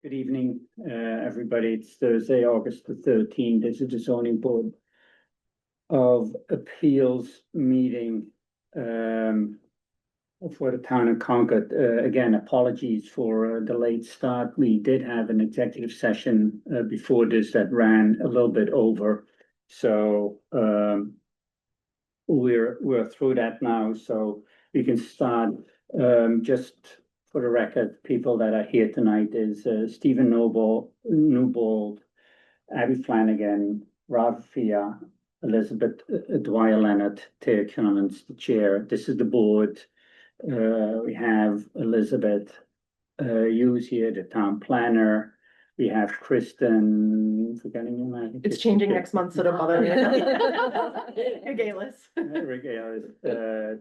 Good evening, everybody. It's Thursday, August the 13th. This is the zoning board of appeals meeting for the town of Concord. Again, apologies for the late start. We did have an executive session before this that ran a little bit over. So we're through that now, so we can start. Just for the record, people that are here tonight is Stephen Newbold, Abby Flanagan, Rob Fia, Elizabeth Dwyer Leonard, Terry Clements, the chair. This is the board. We have Elizabeth Hughes here, the town planner. We have Kristen, forgetting your name. It's changing next month, so don't bother me. Regardless.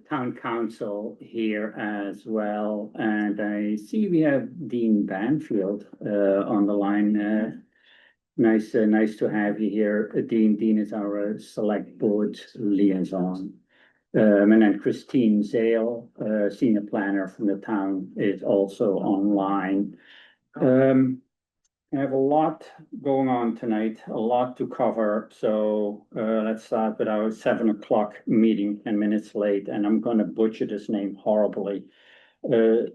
Town council here as well, and I see we have Dean Banfield on the line. Nice to have you here, Dean. Dean is our select board liaison. And then Christine Zale, senior planner from the town, is also online. I have a lot going on tonight, a lot to cover. So let's start with our 7 o'clock meeting, 10 minutes late, and I'm going to butcher this name horribly. Zlata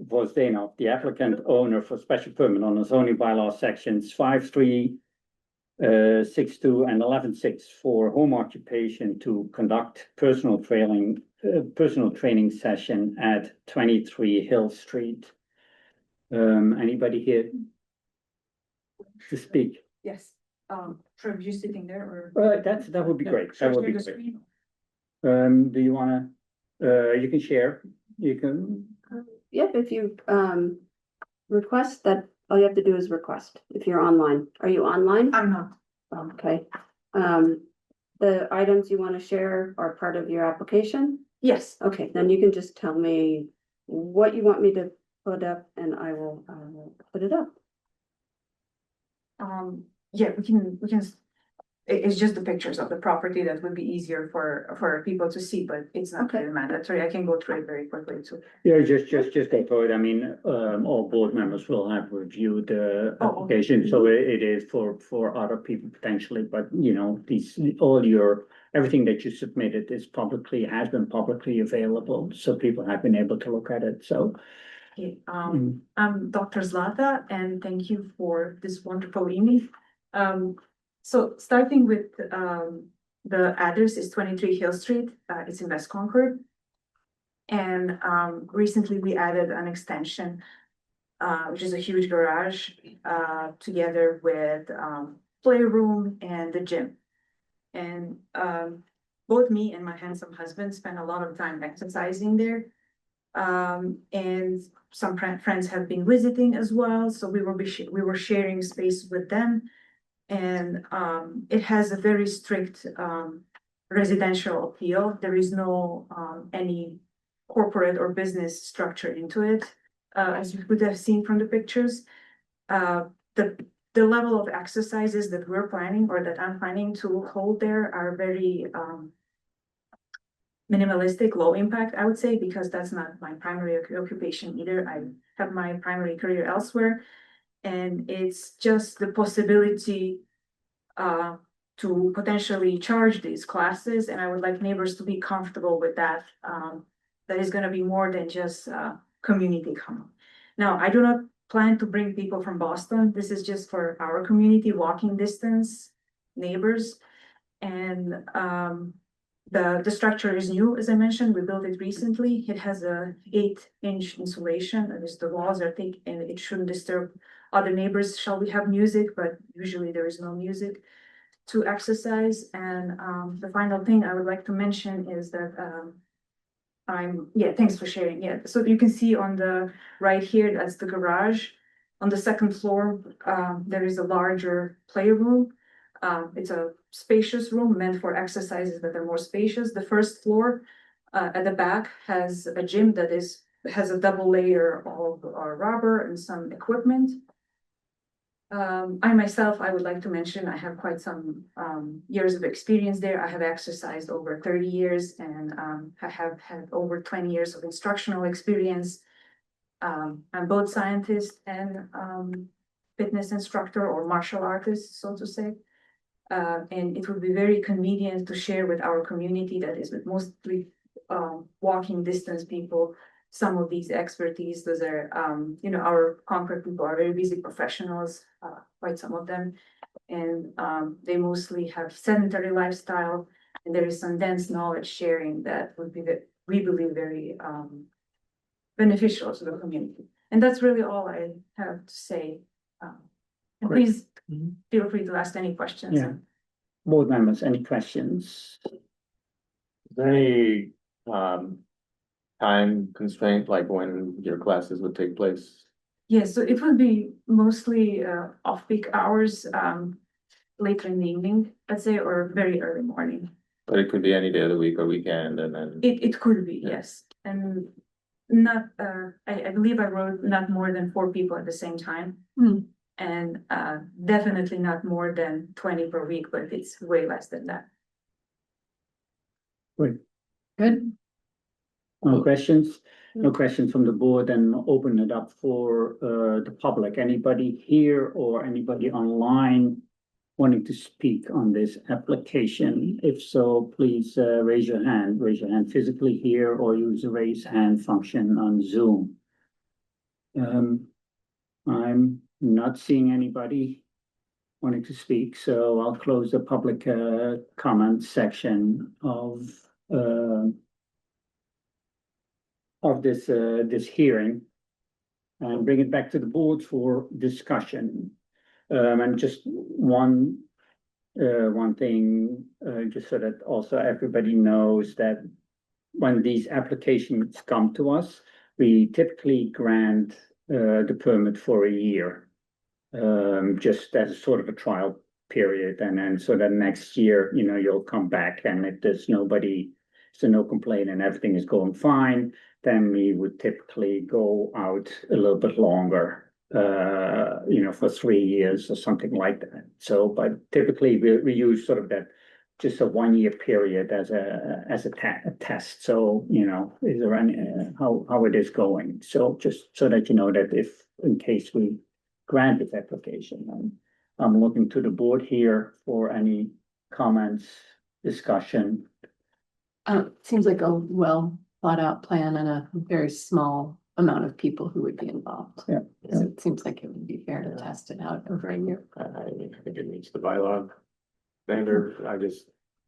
Vozdenov, the applicant owner for special permit on the zoning bylaw sections 5362 and 11.6 for home occupation to conduct personal training session at 23 Hill Street. Anybody here to speak? Yes, Trev, you sitting there or? That would be great. That would be great. Do you wanna, you can share, you can. Yep, if you request that, all you have to do is request if you're online. Are you online? I'm not. Okay. The items you want to share are part of your application? Yes. Okay, then you can just tell me what you want me to put up and I will put it up. Yeah, we can, it's just the pictures of the property that would be easier for people to see, but it's not Okay. really mandatory. I can go through it very quickly too. Yeah, just go for it. I mean, all board members will have reviewed the application, so it is for other people potentially, but you know, everything that you submitted has been publicly available, so people have been able to look at it, so. Okay, I'm Dr. Zlata, and thank you for this wonderful email. So starting with the address is 23 Hill Street. It's in West Concord. And recently we added an extension, which is a huge garage, together with playroom and the gym. And both me and my handsome husband spend a lot of time exercising there. And some friends have been visiting as well, so we were sharing space with them. And it has a very strict residential appeal. There is no any corporate or business structure into it, as you could have seen from the pictures. The level of exercises that we're planning or that I'm planning to hold there are very minimalistic, low impact, I would say, because that's not my primary occupation either. I have my primary career elsewhere. And it's just the possibility to potentially charge these classes. And I would like neighbors to be comfortable with that. That is going to be more than just community come. Now, I do not plan to bring people from Boston. This is just for our community, walking distance, neighbors. And the structure is new, as I mentioned. We built it recently. It has a 8-inch insulation. That is, the walls are thick and it shouldn't disturb other neighbors. Shall we have music? But usually there is no music to exercise. And the final thing I would like to mention is that thanks for sharing. Yeah, so you can see on the right here, that's the garage. On the second floor, there is a larger playroom. It's a spacious room meant for exercises that are more spacious. The first floor at the back has a gym that has a double layer of rubber and some equipment. I myself, I would like to mention, I have quite some years of experience there. I have exercised over 30 years and I have had over 20 years of instructional experience. I'm both scientist and fitness instructor or martial artist, so to say. And it would be very convenient to share with our community that is with mostly walking distance people some of these expertise. Those are, our Concord people are very busy professionals, quite some of them. And they mostly have sedentary lifestyle, and there is some dense knowledge sharing that would be we believe very beneficial to the community. And that's really all I have to say. And Great. please Mhm. feel free to ask any questions. Yeah. Board members, any questions? Is there any time constraint, like when your classes would take place? Yes, so it will be mostly off-peak hours, later in the evening, let's say, or very early morning. But it could be any day of the week or weekend, and then, It could be, Yeah. yes, and not, I believe I wrote not more than 4 people at the same time. Hmm. And definitely not more than 20 per week, but it's way less than that. Good. No questions? No questions from the board, and open it up for the public. Anybody here or anybody online wanting to speak on this application? If so, please raise your hand. Raise your hand physically here or use the raise hand function on Zoom. I'm not seeing anybody wanting to speak, so I'll close the public comment section of this hearing and bring it back to the board for discussion. And just one thing, just so that also everybody knows that when these applications come to us, we typically grant the permit for a year, just as sort of a trial period, and then so that next year, you'll come back, and if there's no complaint and everything is going fine, then we would typically go out a little bit longer, for 3 years or something like that. So, but typically we use sort of that, just a 1-year period as a test. So, is there any, how it is going? So just so that you know that if, in case we grant this application, I'm looking to the board here for any comments, discussion. Seems like a well thought out plan and a very small amount of people who would be involved. Yeah. So it seems like it would be fair to test it out over a year. I think it meets the bylaw standard.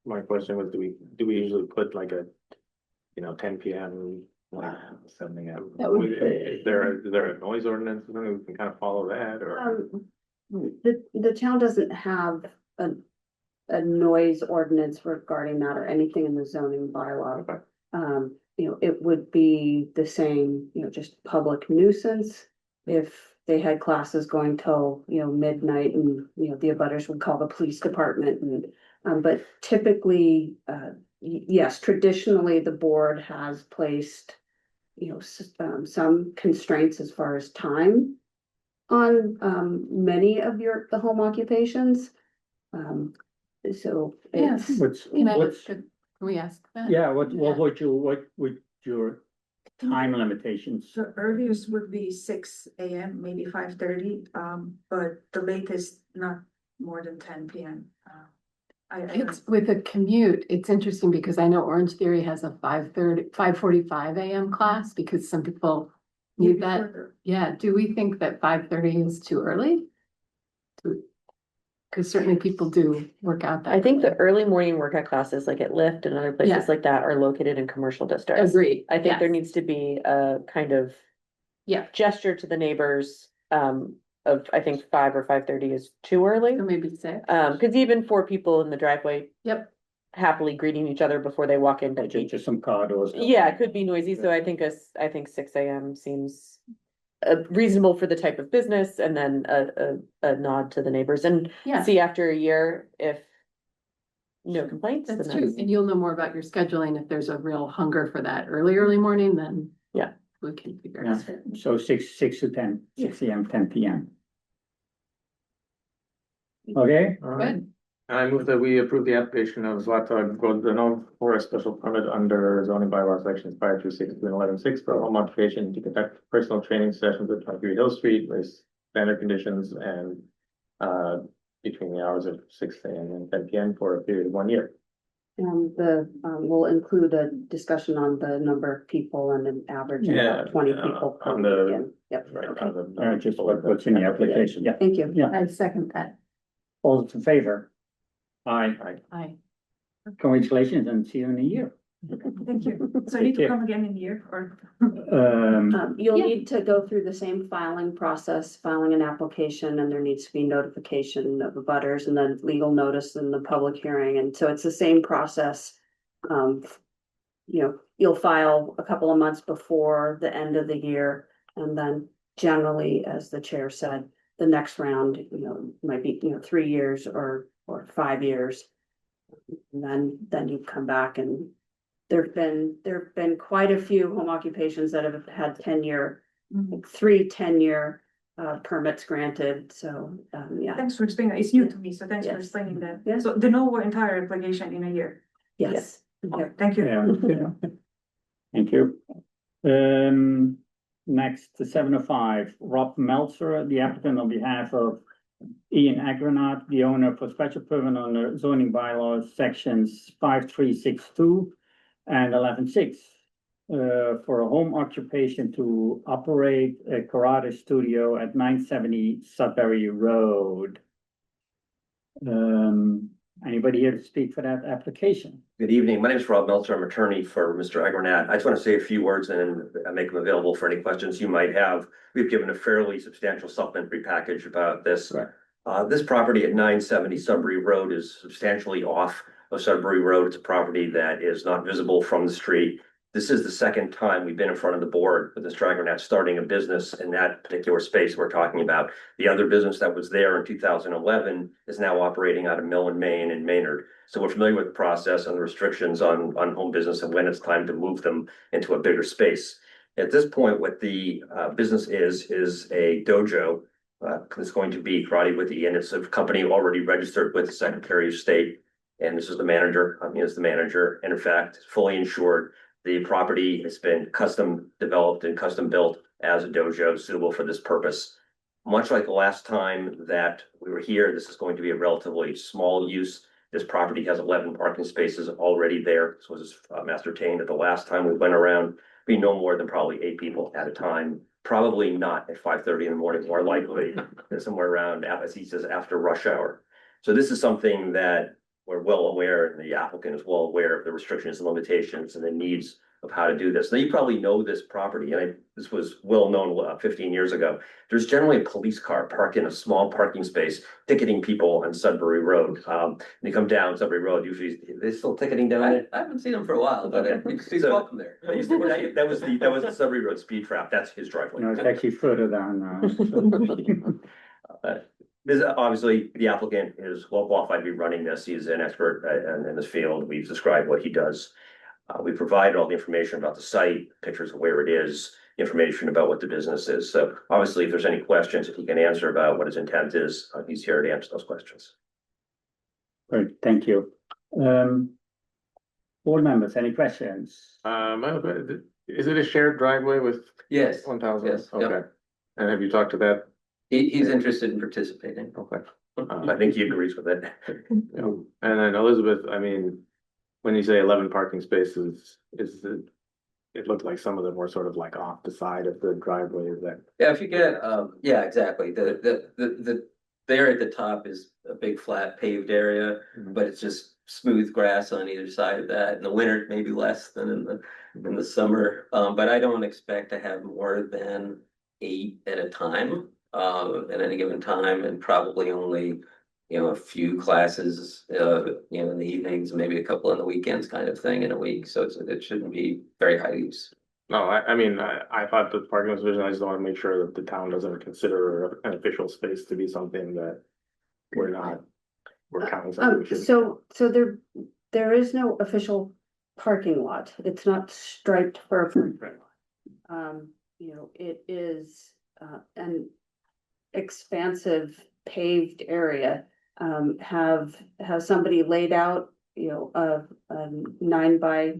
My question was, do we usually put like a, 10 PM, like 7 AM? That would- Is there a noise ordinance, or something we can kind of follow that, or? The town doesn't have a noise ordinance regarding that or anything in the zoning bylaw. Okay. It would be the same, just public nuisance. If they had classes going till, midnight and, the abutters would call the police department and, but typically, yes, traditionally the board has placed, some constraints as far as time on, many of the home occupations. So it's. What's, Can we ask that? yeah, what would your time limitations? The earliest would be 6 AM, maybe 5:30, but the latest not more than 10 PM. It's with a commute, it's interesting because I know Orange Theory has a 5:45 AM class because some people need that. Yeah, do we think that 5:30 is too early? Because certainly people do work out that. I think the early. early morning workout classes, like at Lyft and other Yeah. places like that, are located in commercial districts. Agreed. I think there yes. needs to be a kind of Yeah, gesture to the neighbors, of, I think 5 or 5:30 is too early. or maybe 6. Cause even 4 people in the driveway Yep, happily greeting each other before they walk into each. Just some car doors. Yeah, it could be noisy, so I think I think 6 AM seems reasonable for the type of business, and then a nod to the neighbors, and yeah, see after a year if no complaints. that's then true. And you'll know more about your scheduling. If there's a real hunger for that early morning, then. Yeah. We can figure Yeah. it out. So 6 to 10, 6 AM, 10 PM. Okay, All right. Good. I move that we approve the application of Zlata Grodano for a special permit under zoning bylaw sections 526 and 11.6 for a home occupation to conduct personal training sessions at 23 Hill Street with standard conditions and between the hours of 6 a.m. and 10 p.m. for a period of 1 year. And we'll include a discussion on the number of people and an average of Yeah, about 20 people per on the- weekend. Yep, Right. okay, on the- just what's in the application, yeah. thank you. Yeah. I second that. All those in favor? Aye. Aye. Congratulations and see you in a year. Thank you. So I need to come again in here or? You'll Yeah. need to go through the same filing process, filing an application, and there needs to be notification of the butters and then legal notice and the public hearing, and so it's the same process. You'll file a couple of months before the end of the year, and then generally, as the chair said, the next round, might be, 3 years or 5 years. And then you come back and there've been quite a few home occupations that have had 10-year, 3 10-year permits granted, so, yeah, Thanks for explaining. It's new to me, so thanks for Yes. explaining that. Yeah. So the novo entire application in a year. yes. Okay, thank you. Yeah. Thank you. Next, 705, Rob Meltzer, the applicant on behalf of Ian Agranat, the owner for special permit under zoning bylaws sections 5362 and 11.6 for a home occupation to operate a karate studio at 970 Sudbury Road. Anybody here to speak for that application? Good evening. My name is Rob Meltzer. I'm attorney for Mr. Agranat. I just want to say a few words and make them available for any questions you might have. We've given a fairly substantial supplementary package about this. Right. This property at 970 Sudbury Road is substantially off of Sudbury Road. It's a property that is not visible from the street. This is the second time we've been in front of the board with Mr. Agranat starting a business in that particular space we're talking about. The other business that was there in 2011 is now operating out of Millen, Maine and Maynard. So we're familiar with the process and the restrictions on home business and when it's time to move them into a bigger space. At this point, what the business is a dojo. It's going to be Karate with Ian. It's a company already registered with the Secretary of State. And this is the manager. He is the manager. And in fact, fully insured. The property has been custom developed and custom built as a dojo suitable for this purpose. Much like the last time that we were here, this is going to be a relatively small use. This property has 11 parking spaces already there. This was ascertained at the last time we went around. Be no more than probably 8 people at a time. Probably not at 5:30 in the morning, more likely somewhere around, as he says, after rush hour. So this is something that we're well aware, and the applicant is well aware of the restrictions and limitations and the needs of how to do this. Now, you probably know this property, and this was well known 15 years ago. There's generally a police car parked in a small parking space, ticketing people on Sudbury Road. They come down Sudbury Road, usually, they're still ticketing down there. I haven't seen him for a while, but he's So- welcome there. That was the Sudbury Road speed trap. That's his driveway. No, it's actually further down now. This, obviously, the applicant is well qualified to be running this. He's an expert in this field. We've described what he does. We provided all the information about the site, pictures of where it is, information about what the business is. So obviously, if there's any questions, if he can answer about what his intent is, he's here to answer those questions. Great, thank you. Board members, any questions? Is it a shared driveway with Yes, 1,000? Yes, yep. Okay. And have you talked to that? he's interested in participating. Okay. I think he agrees with it. Yeah. And then Elizabeth, I mean, when you say 11 parking spaces, it looked like some of them were sort of like off the side of the driveway. Is that? Yeah, if you get, yeah, exactly. The there at the top is a big flat paved area, Mhm. but it's just smooth grass on either side of that. In the winter, maybe less than in the summer. But I don't expect to have more than 8 at a time, at any given time, and probably only, a few classes, in the evenings, maybe a couple on the weekends kind of thing in a week. So it shouldn't be very high use. No, I mean, I thought the parking was vision. I just want to make sure that the town doesn't consider an official space to be something that we're counting something. we shouldn't. So there is no official parking lot. It's not striped for a parking lot. It is an expansive paved area. have somebody laid out, a 9 by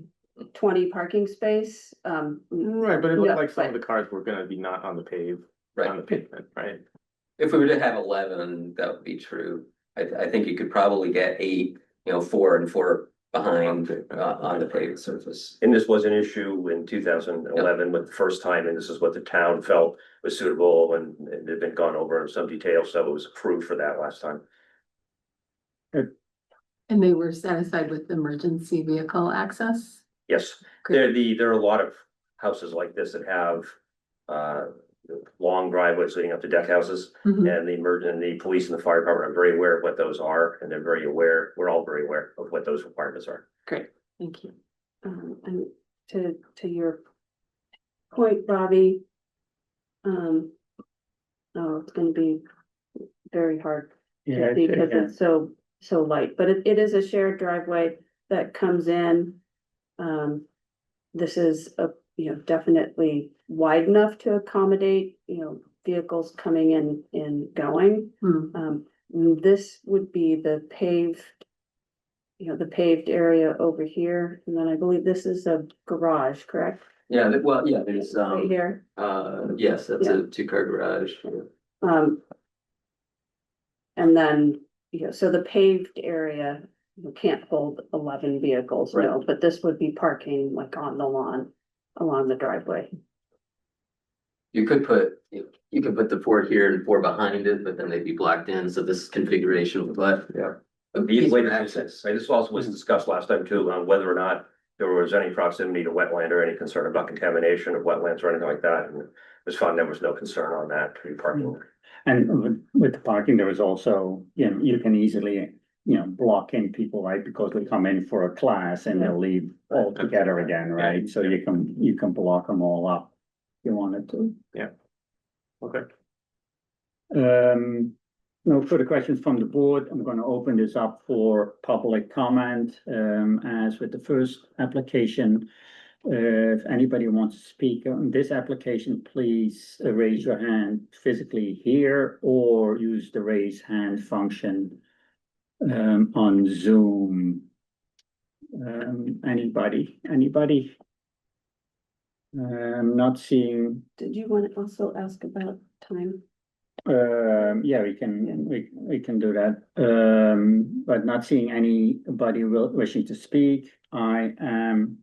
20 parking space. Right, but it Yeah, looked like some of but- the cars were gonna be not on the on Right. the pavement, right? If we were to have 11, that would be true. I think you could probably get 8, 4 and 4 behind, on the paved surface. And this was an issue in 2011 with the first time, and this is what the town felt was suitable, and it had been gone over in some detail, so it was approved for that last time. And they were satisfied with emergency vehicle access? Yes, there are a lot of houses like this that have long driveways leading up to deck houses. Mhm. And the police and the fire department are very aware of what those are, and they're very aware, we're all very aware of what those requirements are. Great, thank you. And to your point, Bobby. Oh, it's gonna be very hard Yeah, to see because yeah. it's so light, but it is a shared driveway that comes in. This is definitely wide enough to accommodate, vehicles coming in and going. Hmm. This would be the paved. The paved area over here, and then I believe this is a garage, correct? Yeah, well, yeah, there's, Right here. yes, that's Yeah. a 2-car garage. And then, so the paved area, can't hold 11 vehicles, no, Right. but this would be parking like on the lawn, along the driveway. You could put the 4 here and 4 behind it, but then they'd be blocked in, so this configuration would let. Yeah. a The piece way of to access. this also was discussed last time too, on whether or not there was any proximity to wetland or any concern about contamination of wetlands or anything like that. And it was found there was no concern on that to be parking. And with the parking, there was also, you can easily, block in people, right? Because they come in for a class and they'll leave all together again, right? So you can block them all up if you wanted to. Okay. No further questions from the board. I'm gonna open this up for public comment, as with the first application. If anybody wants to speak on this application, please raise your hand physically here or use the raise hand function on Zoom. Anybody? Not seeing. Did you want to also ask about time? Yeah, we can do that. But not seeing anybody wishing to speak. I am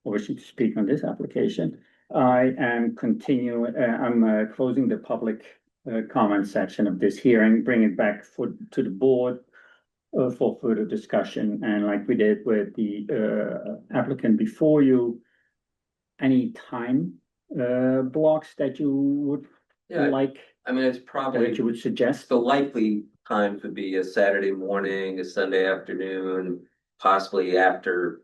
wishing to speak on this application. I am I'm closing the public comment section of this hearing, bring it back to the board for further discussion. And like we did with the applicant before you, any time blocks that you would Yeah, like, I mean, it's that probably, you would suggest? the likely times would be a Saturday morning, a Sunday afternoon, possibly after,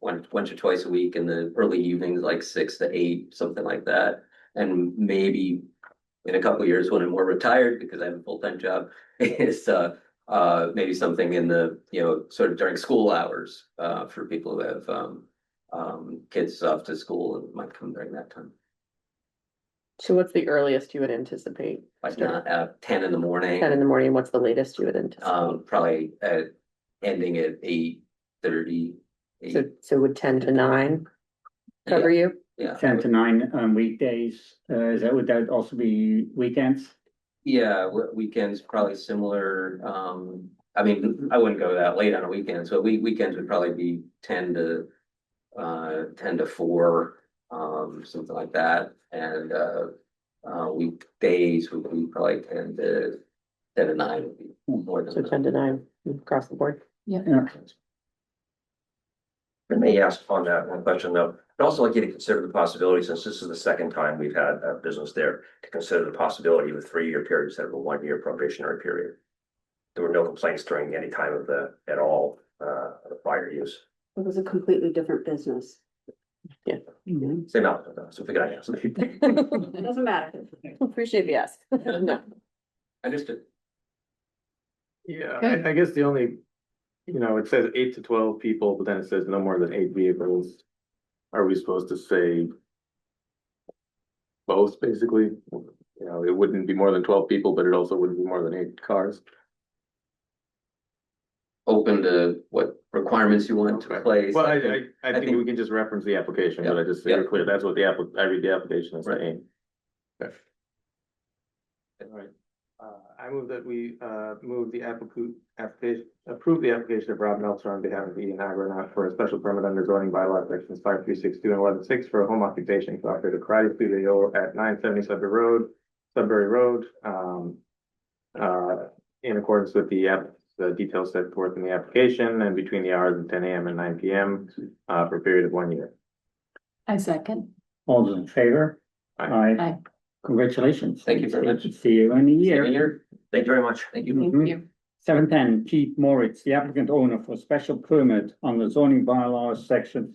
once or twice a week in the early evenings, like 6 to 8, something like that. And maybe in a couple of years when I'm more retired, because I have a full-time job, is maybe something in the, sort of during school hours, for people who have kids off to school and might come during that time. So what's the earliest you would anticipate? Like not at 10 in the morning. 10 in the morning, what's the latest you would anticipate? Probably ending at 8:30. So would 10 to 9 cover you? Yeah. 10 to 9 on weekdays, would that also be weekends? Yeah, weekends probably similar. I mean, I wouldn't go that late on a weekend, so weekends would probably be 10 to 4, something like that. And weekdays would be probably 10 to 9 would be more So than 10 to 9 across the board? Yeah. I may ask on that one question though. I'd also like you to consider the possibility, since this is the second time we've had a business there, to consider the possibility of a 3-year period instead of a 1-year probationary period. There were no complaints during any time of at all, of the prior use. It was a completely different business. Same outfit though, so figured I'd ask. It doesn't matter. Appreciate the ask. No. Understood. Yeah, Good. I guess the only, it says 8 to 12 people, but then it says no more than 8 vehicles. Are we supposed to say both, basically? It wouldn't be more than 12 people, but it also wouldn't be more than 8 cars. open to what requirements you want to place. Well, I I think we can just reference the application, but I just, so Yeah. you're clear, that's what I read the application as saying. Okay. All right, I move that we, move the application, approve the application of Rob Meltzer on behalf of Eden Agronaut for a special permit under zoning bylaw sections 5362 and 116 for a home occupation to operate a karate studio at 970 Sudbury Road, in accordance with the details set forth in the application and between the hours of 10 a.m. and 9 p.m. For a period of 1 year. I second. All those in favor? Aye. Aye. Congratulations. Thank you very much. See you in a See you year. in a year. Thank you very much. Thank you. Thank Mhm. you. 710, Keith Moritz, the applicant owner for special permit on the zoning bylaws section.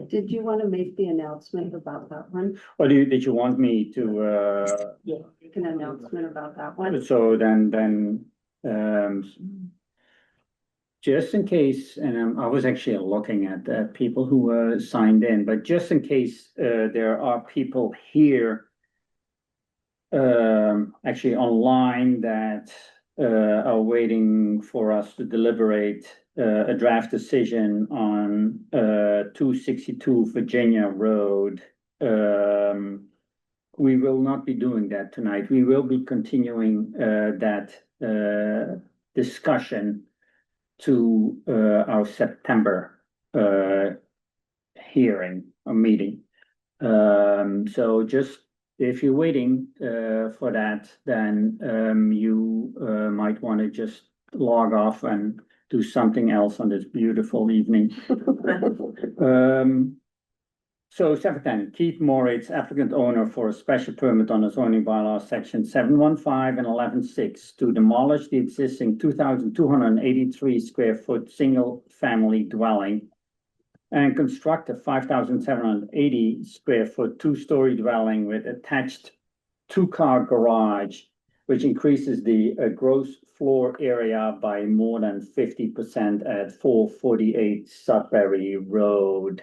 Did you want to make the announcement about that one? Or did you want me to, Make an announcement about that one? so then, just in case, and I was actually looking at people who signed in, but just in case there are people here actually online that are waiting for us to deliberate a draft decision on 262 Virginia Road. We will not be doing that tonight. We will be continuing that discussion to our September hearing or meeting. So just if you're waiting for that, then you might want to just log off and do something else on this beautiful evening. So 710, Keith Moritz, applicant owner for a special permit on the zoning bylaw section 715 and 11.6 to demolish the existing 2,283 square foot single family dwelling and construct a 5,780 square foot two-story dwelling with attached two-car garage, which increases the gross floor area by more than 50% at 448 Sudbury Road.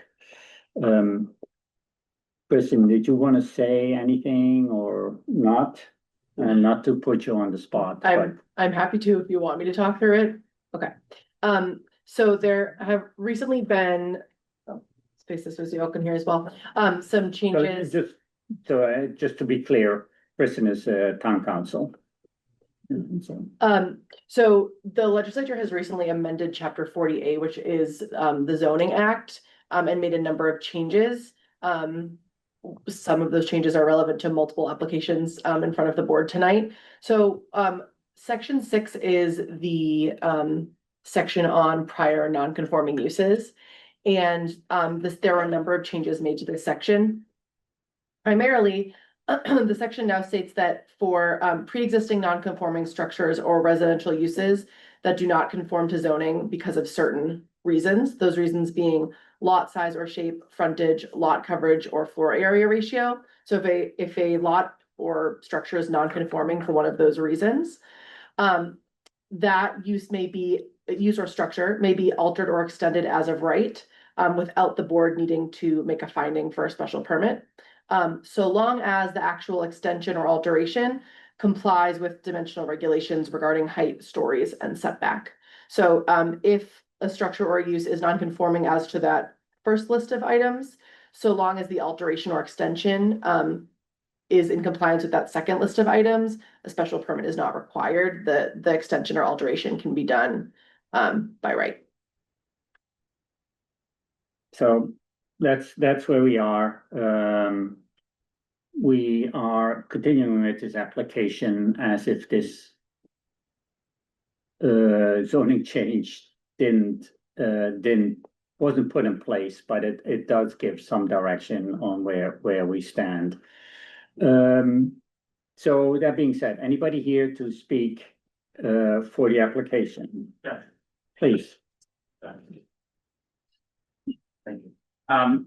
Kristen, did you want to say anything or not? And not to put you on the spot, but I'm happy to if you want me to talk through it. Okay. So there have recently been, space this was open here as well, some changes. just to be clear, Kristen is town council. So the legislature has recently amended chapter 40A, which is the zoning act, and made a number of changes. Some of those changes are relevant to multiple applications in front of the board tonight. So section 6 is the section on prior non-conforming uses. And there are a number of changes made to this section. Primarily, the section now states that for pre-existing non-conforming structures or residential uses that do not conform to zoning because of certain reasons, those reasons being lot size or shape, frontage, lot coverage, or floor area ratio. So if a lot or structure is non-conforming for one of those reasons, that use or structure may be altered or extended as of right, without the board needing to make a finding for a special permit. So long as the actual extension or alteration complies with dimensional regulations regarding height, stories, and setback. So if a structure or use is non-conforming as to that first list of items, so long as the alteration or extension is in compliance with that second list of items, a special permit is not required. The extension or alteration can be done by right. So that's where we are. We are continuing with this application as if this zoning change wasn't put in place, but it does give some direction on where we stand. So that being said, anybody here to speak for the application? Yeah. Please. Thank you.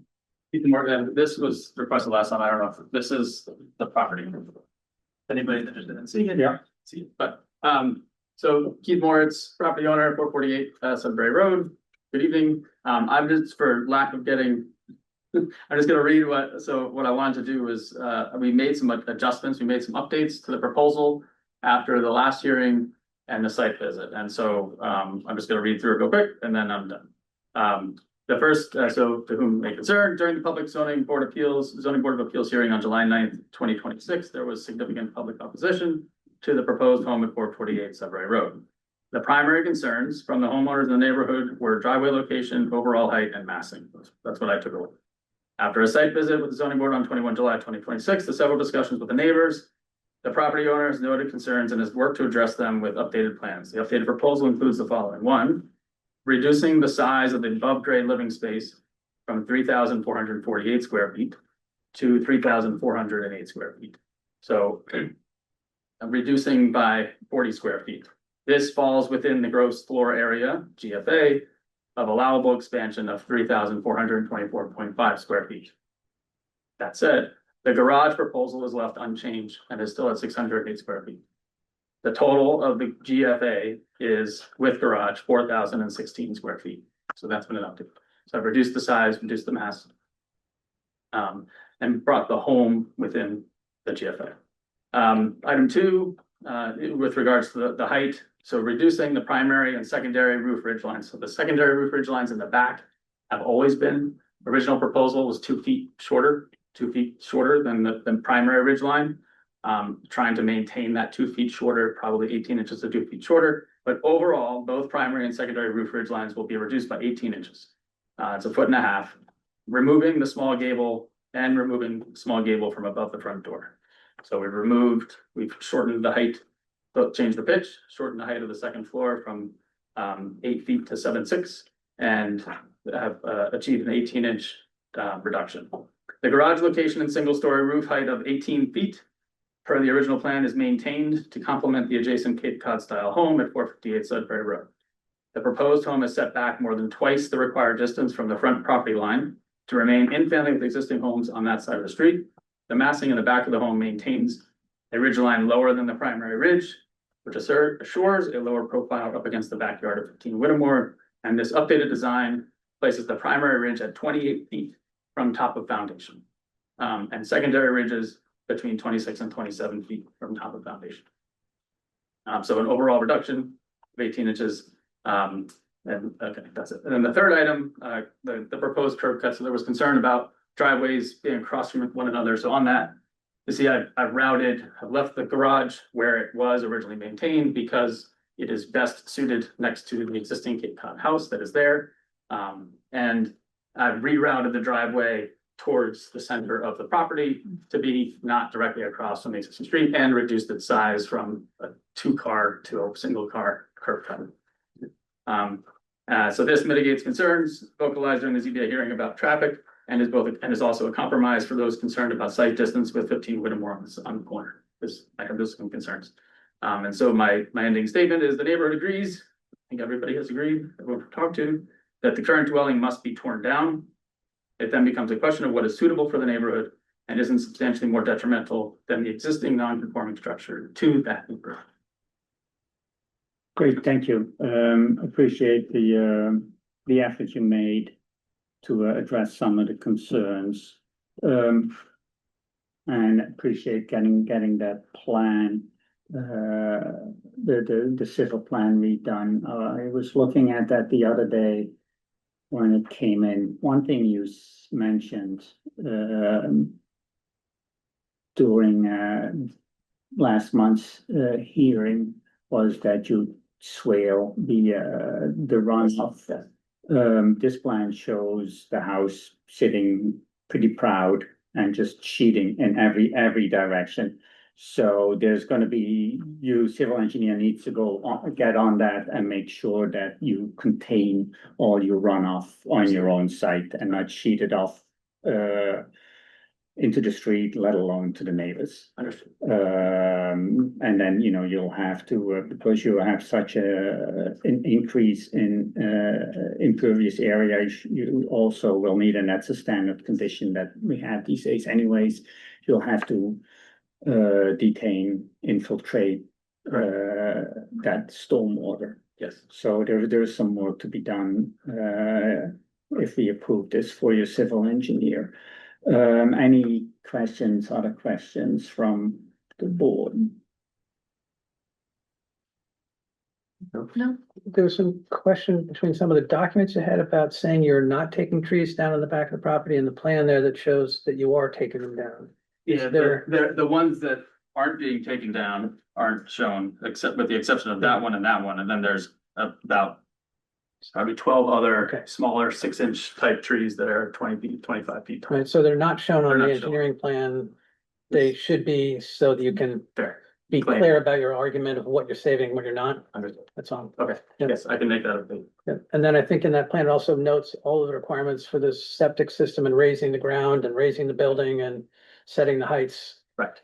Ethan Morgan, this was requested last time. I don't know if this is the property. Anybody's interested in seeing it? Yeah. See it, but, so Keith Moritz, property owner, 448 Sudbury Road. Good evening. I'm just, for lack of getting, I'm just gonna read what I wanted to do was, we made some adjustments, we made some updates to the proposal after the last hearing. and the site visit. And so, I'm just gonna read through it real quick and then I'm done. The first, so to whom may concern, during the zoning board of appeals hearing on July 9th, 2026, there was significant public opposition to the proposed home at 448 Sudbury Road. The primary concerns from the homeowners in the neighborhood were driveway location, overall height, and massing. That's what I took away. After a site visit with the zoning board on 21 July 2026, the several discussions with the neighbors, the property owner has noted concerns and has worked to address them with updated plans. The updated proposal includes the following. One, reducing the size of the above grade living space from 3,448 square feet to 3,408 square feet. So reducing by 40 square feet. This falls within the gross floor area, GFA, of allowable expansion of 3,424.5 square feet. That said, the garage proposal is left unchanged and is still at 608 square feet. The total of the GFA is with garage 4,016 square feet. So that's been adopted. So I've reduced the size, reduced the mass, and brought the home within the GFA. Item 2, with regards to the height, so reducing the primary and secondary roof ridge lines. So the secondary roof ridge lines in the back have always been, original proposal was 2 feet shorter than the primary ridge line. Trying to maintain that 2 feet shorter, probably 18 inches to 2 feet shorter. But overall, both primary and secondary roof ridge lines will be reduced by 18 inches. It's 1.5 feet, removing the small gable and removing small gable from above the front door. So we've shortened the height, changed the pitch, shortened the height of the second floor from 8 feet to 7.6, and have achieved an 18-inch reduction. The garage location and single-story roof height of 18 feet per the original plan is maintained to complement the adjacent Cape Cod style home at 458 Sudbury Road. The proposed home is set back more than twice the required distance from the front property line to remain in family with existing homes on that side of the street. The massing in the back of the home maintains a ridge line lower than the primary ridge, which assures a lower profile up against the backyard of 15 Whittemore. And this updated design places the primary ridge at 28 feet from top of foundation, and secondary ridges between 26 and 27 feet from top of foundation. So an overall reduction of 18 inches. And okay, that's it. And then the third item, the proposed curb cut. So there was concern about driveways being across from one another. So on that, you see, I've left the garage where it was originally maintained because it is best suited next to the existing Cape Cod house that is there. And I've rerouted the driveway towards the center of the property to be not directly across from the existing street and reduced its size from a 2-car to a single car curb cut. So this mitigates concerns vocalized during the ZBA hearing about traffic and is also a compromise for those concerned about site distance with 15 Whittemore on the corner. I have those concerns. And so my ending statement is the neighborhood agrees. I think everybody has agreed, everyone I've talked to, that the current dwelling must be torn down. It then becomes a question of what is suitable for the neighborhood and isn't substantially more detrimental than the existing non-conforming structure to that neighborhood. Great, thank you. Appreciate the effort you made to address some of the concerns. And appreciate getting that plan, the civil plan redone. I was looking at that the other day when it came in. One thing you mentioned during last month's hearing was that you swale the runoff. This plan shows the house sitting pretty proud and just sheeting in every direction. So there's going to be, civil engineer needs to get on that and make sure that you contain all your runoff on your own site and not sheet it off into the street, let alone to the neighbors. Understood. And then, you'll have to, because you have such an increase in impervious area, you also will need, and that's a standard condition that we have these days anyways, you'll have to infiltrate that stormwater. Yes. So there's some work to be done if we approve this for your civil engineer. Any other questions from the board? There was some question between some of the documents you had about saying you're not taking trees down on the back of the property and the plan there that shows that you are taking them down. Yeah, there- the ones that aren't being taken down aren't shown, except with the exception of that one, and then there's about probably 12 other Okay. smaller 6-inch type trees that are 20 feet, 25 feet tall. Right, so they're not shown on They're the not shown. engineering plan. They should be so that you can Fair. be Clean. clear about your argument of what you're saving, what you're not. Understood. That's all. Okay, Yeah. yes, I can make that a big. Yeah, and then I think in that plan it also notes all of the requirements for the septic system and raising the ground and raising the building and setting the heights. Right.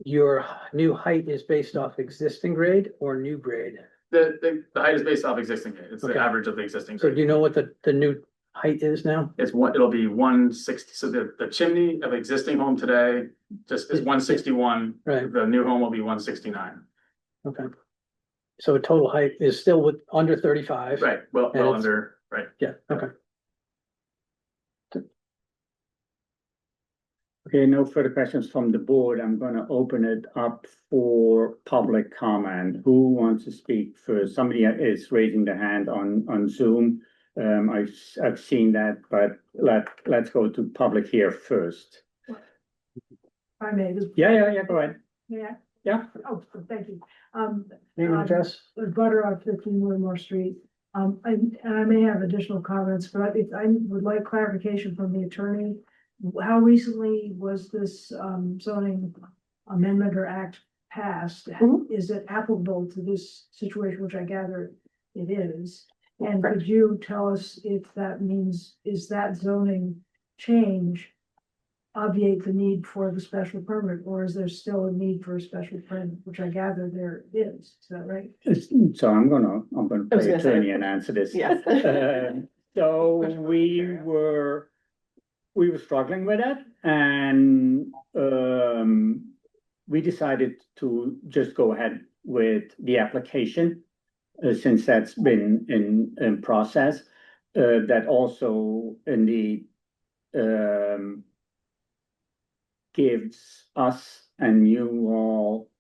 Your new height is based off existing grade or new grade? The height is based off existing grade. It's the Okay. average of the existing So do grade. you know what the new height is now? It'll be 160, so the chimney of existing home today just is 161. Right. The new home will be 169. Okay. So a total height is still with under 35? Right, well, And it's- under, right. Yeah, okay. Okay, no further questions from the board. I'm gonna open it up for public comment. Who wants to speak first? Somebody is raising their hand on Zoom. I've seen that, but let's go to public here first. I may, Yeah, go ahead. yeah. Yeah. Oh, thank you. Name and address? Butter on 15 Wilmore Street. I may have additional comments, but I would like clarification from the attorney. How recently was this zoning amendment or act passed? Mhm. Is it applicable to this situation, which I gather it is? And could you tell us if that means, is that zoning change obviate the need for the special permit, or is there still a need for a special permit, which I gather there is that right? So I'm gonna I was play gonna say- attorney and answer this. Yes. So we were struggling with it and we decided to just go ahead with the application since that's been in process. That also indeed gives us and you all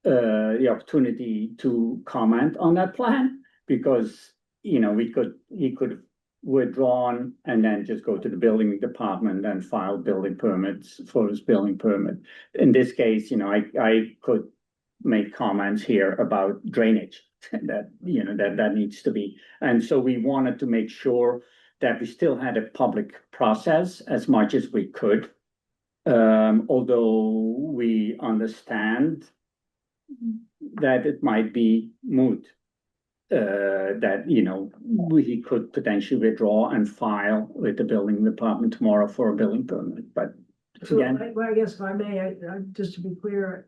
the opportunity to comment on that plan because, you know, he could withdrawn and then just go to the building department and file building permits for his building permit. In this case, you know, I could make comments here about drainage that, you know, that needs to be. And so we wanted to make sure that we still had a public process as much as we could. Although we understand that it might be moot. That, you know, we could potentially withdraw and file with the building department tomorrow for a building permit, but So, again, I guess if I may, just to be clear.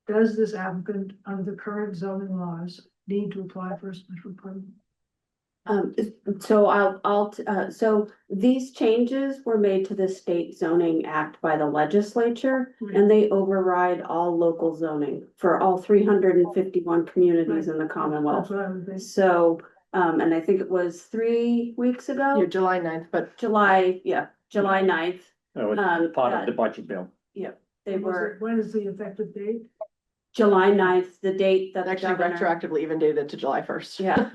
Does this applicant under the current zoning laws need to apply for a special permit? So these changes were made to the state zoning act by the legislature. And they override all local zoning for all 351 communities in the Commonwealth. That's what I would think. So, and I think it was 3 weeks ago, You're July 9th, but July 9th. that was part of the budget bill. They were When is the effective date? July 9th, the date that the actually governor. retroactively even dated to July 1st. Yeah.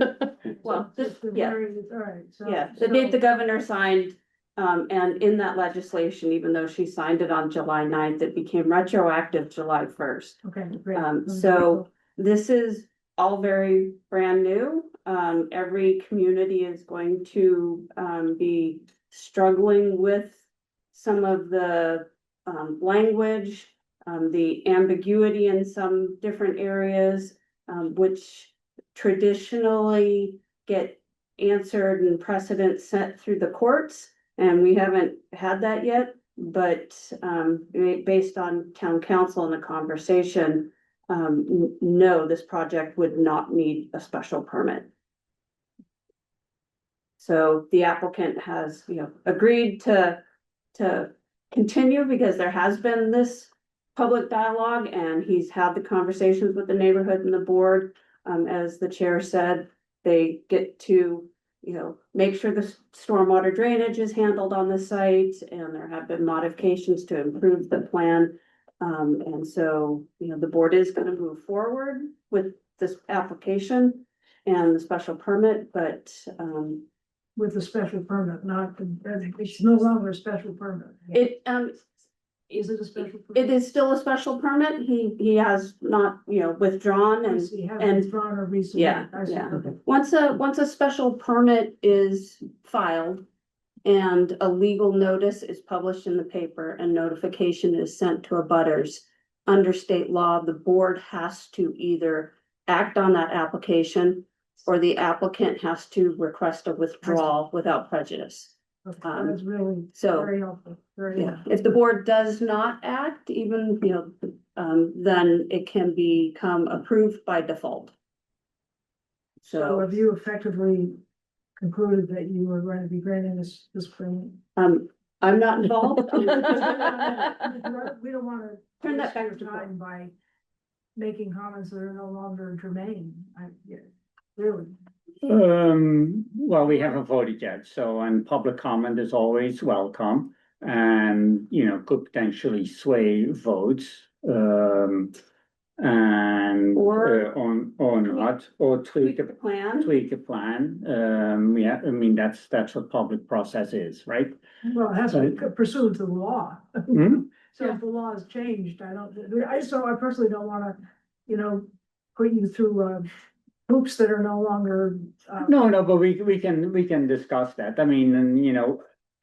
Well, Just the yeah. very- all right, so. Yeah, the date the governor signed, and in that legislation, even though she signed it on July 9th, it became retroactive July 1st. Okay, great. So this is all very brand new. Every community is going to, be struggling with some of the, language, the ambiguity in some different areas, which traditionally get answered and precedent set through the courts. And we haven't had that yet, but based on town council and the conversation, no, this project would not need a special permit. So the applicant has, agreed to continue because there has been this public dialogue and he's had the conversations with the neighborhood and the board. As the chair said, they get to, make sure the stormwater drainage is handled on the site and there have been modifications to improve the plan. And so, the board is gonna move forward with this application and the special permit, but, With a special permit, not, it's no longer a special permit. it, Is it a special? it is still a special permit. He has not, withdrawn and You haven't and- withdrawn or resubmitted. Yeah, I see. yeah. Okay. once a special permit is filed and a legal notice is published in the paper and notification is sent to abutters, under state law, the board has to either act on that application or the applicant has to request a withdrawal without prejudice. Okay, that's really So, very helpful, very yeah, helpful. if the board does not act, even, then it can become approved by default. So So, have you effectively concluded that you are going to be granting this permit? I'm not involved. We don't wanna Turn that waste back your to time by making comments that are no longer germane. Really. Well, we haven't voted yet, so, and public comment is always welcome. And, could potentially sway votes, and, Or- or not, or tweak Tweak the plan. tweak a plan. Yeah, I mean, that's what public process is, right? Well, it has to be pursuant to the law. Hmm? So if the law has changed, I personally don't wanna, put you through, hoops that are no longer. No, but we can discuss that. I mean, and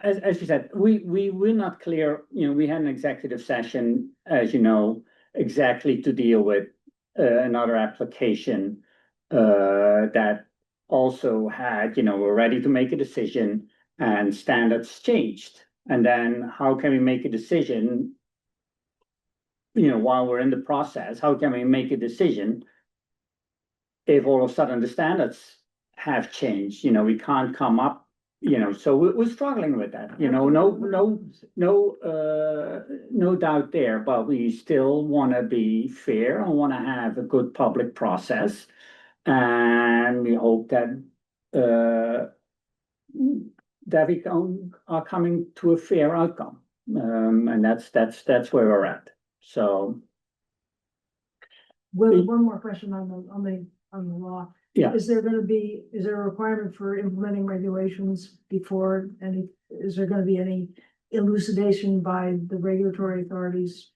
as you said, we were not clear, we had an executive session, as you know, exactly to deal with another application that also had, we're ready to make a decision and standards changed. And then how can we make a decision? While we're in the process, how can we make a decision if all of a sudden the standards have changed? We can't come up, so we're struggling with that, no doubt there, but we still want to be fair and want to have a good public process. And we hope that we are coming to a fair outcome. And that's where we're at. So, Well, one more question on the law. yeah. Is there a requirement for implementing regulations before is there gonna be any elucidation by the regulatory authorities?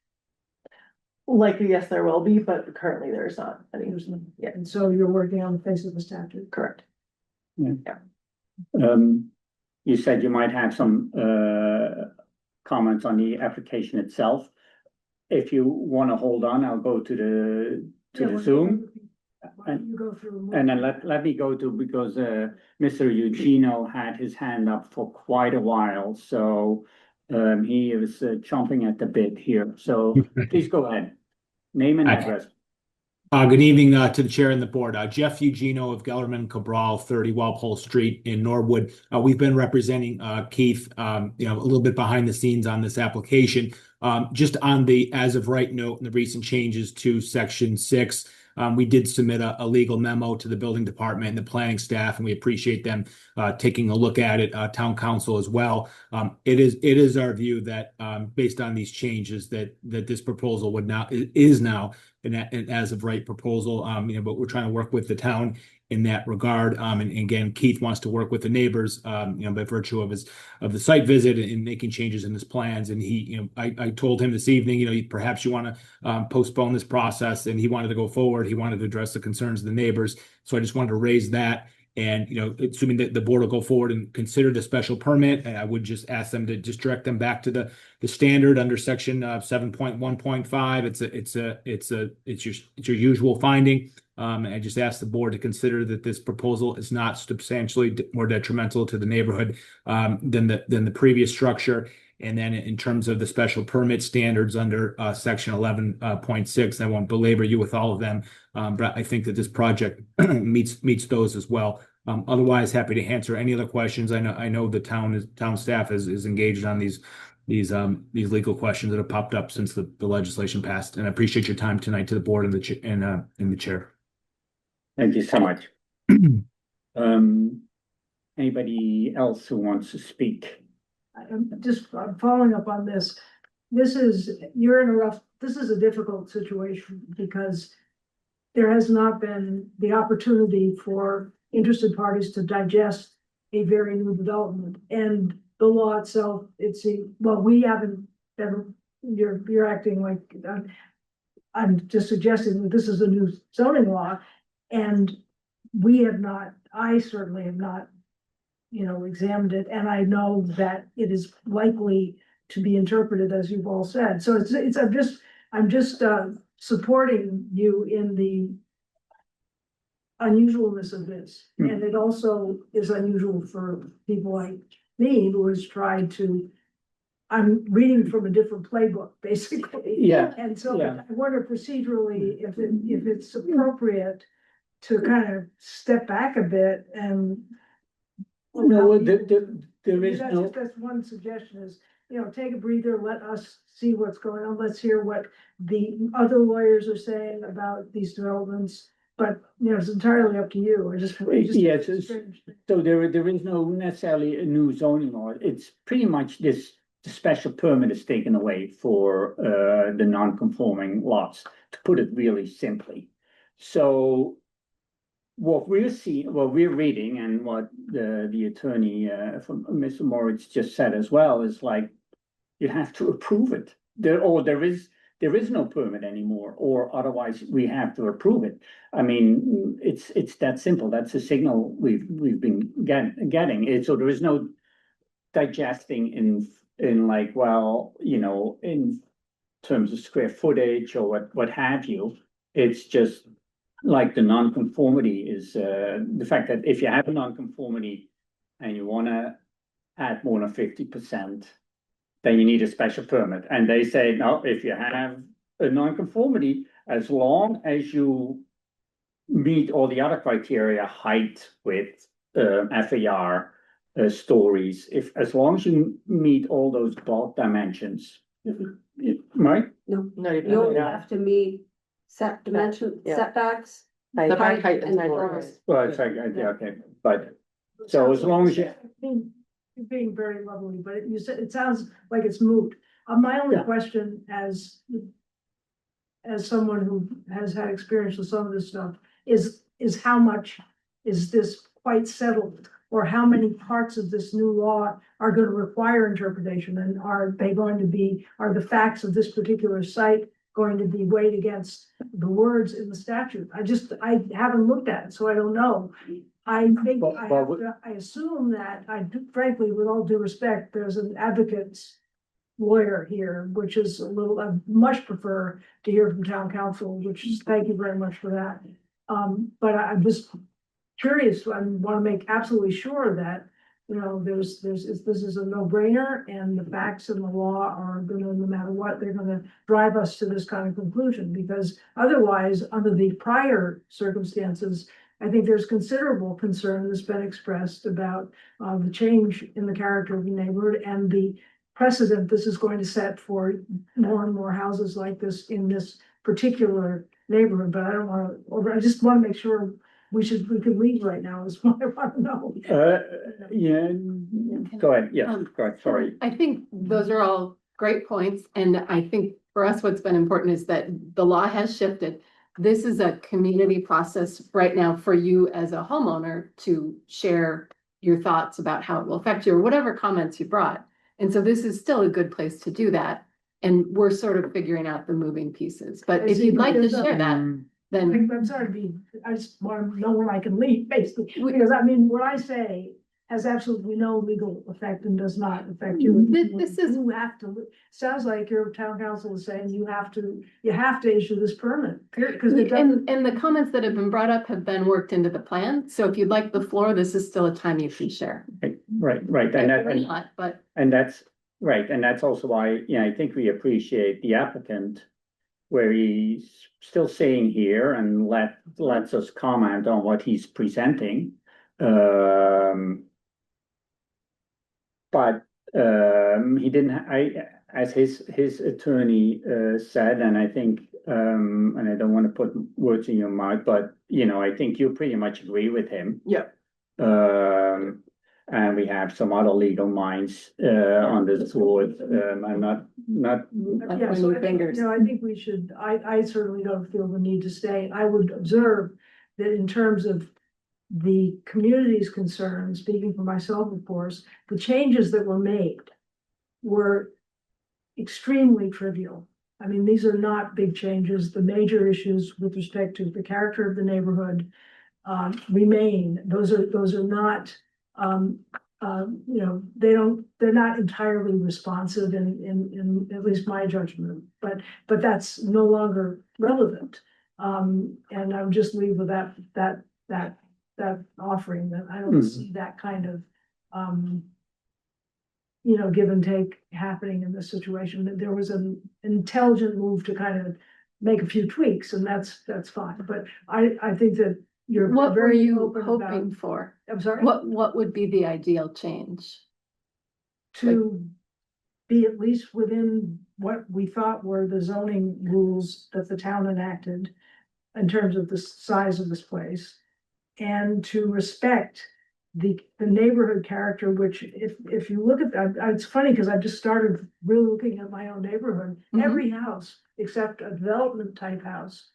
Likely, yes, there will be, but currently there's not any. Yeah, And so you're working on the face of the statute? correct. You said you might have some comments on the application itself. If you want to hold on, I'll go to the Zoom. Why don't you go through? And then let me go to, because Mr. Eugenio had his hand up for quite a while, so he was chomping at the bit here. So please go ahead. Name and address. Good evening to the chair and the board. Jeff Eugenio of Gellerman Cabral, 30 Walpole Street in Norwood. We've been representing Keith, a little bit behind the scenes on this application. Just on the as of right note and the recent changes to Section 6, we did submit a legal memo to the building department and the planning staff, and we appreciate them taking a look at it, town council as well. It is our view that based on these changes that this proposal is now an as of right proposal, but we're trying to work with the town in that regard. And again, Keith wants to work with the neighbors, by virtue of the site visit and making changes in his plans. And he, I told him this evening, perhaps you want to postpone this process, and he wanted to go forward. He wanted to address the concerns of the neighbors. So I just wanted to raise that. And, assuming that the board will go forward and consider the special permit, and I would just ask them to just direct them back to the standard under section 7.1.5. It's your usual finding. And I just ask the board to consider that this proposal is not substantially more detrimental to the neighborhood than the previous structure. And then in terms of the special permit standards under section 11.6, I won't belabor you with all of them, but I think that this project meets those as well. Otherwise, happy to answer any other questions. I know the town staff is engaged on these legal questions that have popped up since the legislation passed. And I appreciate your time tonight to the board and the chair. Thank you so much. Anybody else who wants to speak? I'm following up on this. This is a difficult situation because there has not been the opportunity for interested parties to digest a very new development. And the law itself, well, we haven't ever, you're acting like, I'm just suggesting that this is a new zoning law. And we have not, I certainly have not, examined it. And I know that it is likely to be interpreted as you've all said. So I'm just supporting you in the unusualness of this. And it also is unusual for people like me who has tried to, I'm reading from a different playbook, basically. Yeah, And so yeah. I wonder procedurally if it's appropriate to kind of step back a bit and. No, there is no. That's one suggestion is, take a breather, let us see what's going on. Let's hear what the other lawyers are saying about these developments. But, it's entirely up to you. Yes, so there is no necessarily a new zoning law. It's pretty much the special permit is taken away for the non-conforming lots, to put it really simply. So what we're reading, and what the attorney from Mr. Moritz just said as well, is like, you have to approve it. There is no permit anymore, or otherwise we have to approve it. I mean, it's that simple. That's a signal we've been getting. So there is no digesting in like, well, in terms of square footage or what have you. It's just like the non-conformity is the fact that if you have a non-conformity and you want to add more than 50%, then you need a special permit. And they say, no, if you have a non-conformity, as long as you meet all the other criteria, height, width, FAR, stories, as long as you meet all those bulk dimensions, right? No, Not even. you only have to meet setbacks. The height and and floors. Well, it's like, yeah, okay, but so as long as you. You're being very lovely, but you said, it sounds like it's moot. My only Yeah. question as someone who has had experience with some of this stuff is how much is this quite settled? Or how many parts of this new law are going to require interpretation? And are the facts of this particular site going to be weighed against the words in the statute? I haven't looked at it, so I don't know. I think I assume that frankly, with all due respect, there's an advocate's lawyer here, which is I much prefer to hear from town council, which is, thank you very much for that. But I'm just curious, I want to make absolutely sure that, this is a no-brainer, and the facts and the law are gonna, no matter what, they're gonna drive us to this kind of conclusion, because otherwise, under the prior circumstances, I think there's considerable concern that's been expressed about the change in the character of the neighborhood and the precedent this is going to set for more and more houses like this in this particular neighborhood. But I don't want to, I just want to make sure we could leave right now is what I want to know. Yeah, go ahead, yeah, go ahead, sorry. I think those are all great points, and I think for us, what's been important is that the law has shifted. This is a community process right now for you as a homeowner to share your thoughts about how it will affect you, or whatever comments you brought. And so this is still a good place to do that. And we're sort of figuring out the moving pieces, but if you'd like to share that, then. I'm sorry, I just want to know when I can leave, basically, because I mean, what I say has absolutely no legal effect and does not affect you. This is. You have to, sounds like your town council is saying you have to issue this permit, because it doesn't. And the comments that have been brought up have been worked into the plan, so if you'd like the floor, this is still a time you can share. Right, and that's right, and that's also why, I think we appreciate the applicant, where he's still saying here and lets us comment on what he's presenting. But he didn't, as his attorney said, and I think, and I don't want to put words in your mouth, but I think you pretty much agree with him. Yeah. And we have some other legal minds on this board. I'm not Like Yeah, so pointing I think, fingers. I think we should, I certainly don't feel the need to stay. I would observe that in terms of the community's concerns, speaking for myself, of course, the changes that were made were extremely trivial. I mean, these are not big changes. The major issues with respect to the character of the neighborhood remain. Those are not, they're not entirely responsive in at least my judgment, but that's no longer relevant. And I would just leave with that offering, that I don't see that kind of, give and take happening in this situation. That there was an intelligent move to kind of make a few tweaks, and that's fine. But I think that you're What were very you open hoping about, for? I'm sorry, What would be the ideal change? to be at least within what we thought were the zoning rules that the town enacted in terms of the size of this place, and to respect the neighborhood character, which if you look at that, it's funny because I've just started really looking at my own neighborhood. Mhm. Every house, except a development type house,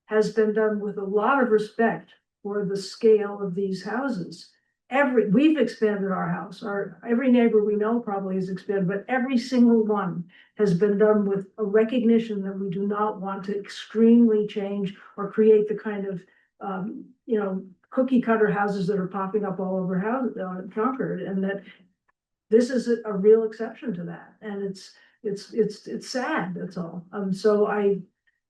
has been done with a lot of respect for the scale of these houses. We've expanded our house, every neighbor we know probably has expanded, but every single one has been done with a recognition that we do not want to extremely change or create the kind of, cookie cutter houses that are popping up all over Concord, and that this is a real exception to that. And it's sad, that's all. So I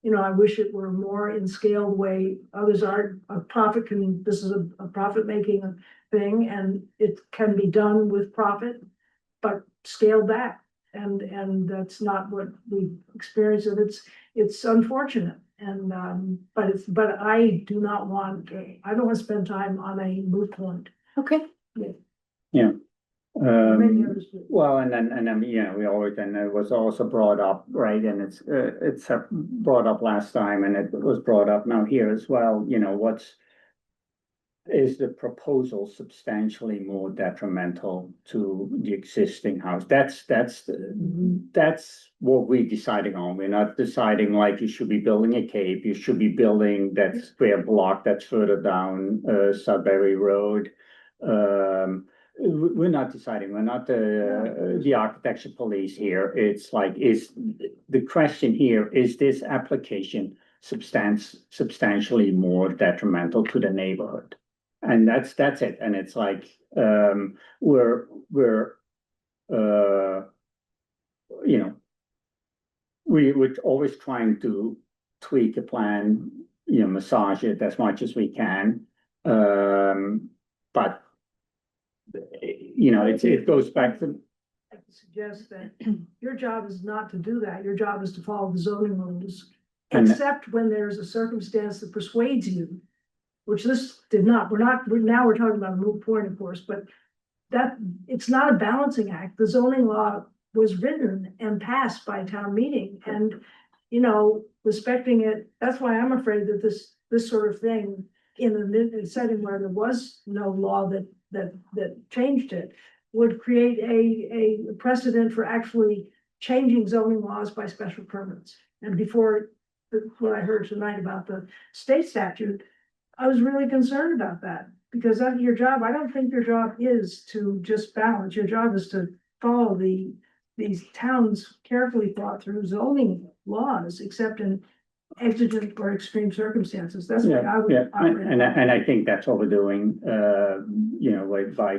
wish it were more in scaled way. Others are, this is a profit making thing, and it can be done with profit, but scaled back. And that's not what we experience, and it's unfortunate. And but I don't want to spend time on a moot point. Okay. Yeah. Maybe others do. Well, and then, we always, and it was also brought up, right, and it's brought up last time, and it was brought up now here as well, is the proposal substantially more detrimental to the existing house? That's what we're deciding on. We're not deciding like you should be building a cape, you should be building that square block that's further down Sudbury Road. We're not deciding, we're not the architecture police here. It's like, is the question here, is this application substantially more detrimental to the neighborhood? And that's it. And it's like, we're always trying to tweak the plan, massage it as much as we can. But it goes back to. I suggest that your job is not to do that. Your job is to follow the zoning rules, except when there's a circumstance that persuades you, which this did not. We're talking about a moot point, of course, but that it's not a balancing act. The zoning law was written and passed by town meeting, and respecting it. That's why I'm afraid that this sort of thing in a setting where there was no law that changed it would create a precedent for actually changing zoning laws by special permits. And before what I heard tonight about the state statute, I was really concerned about that, because that's your job. I don't think your job is to just balance. Your job is to follow these towns' carefully thought through zoning laws, except in exigent or extreme circumstances. That's what I would. And I think that's what we're doing, by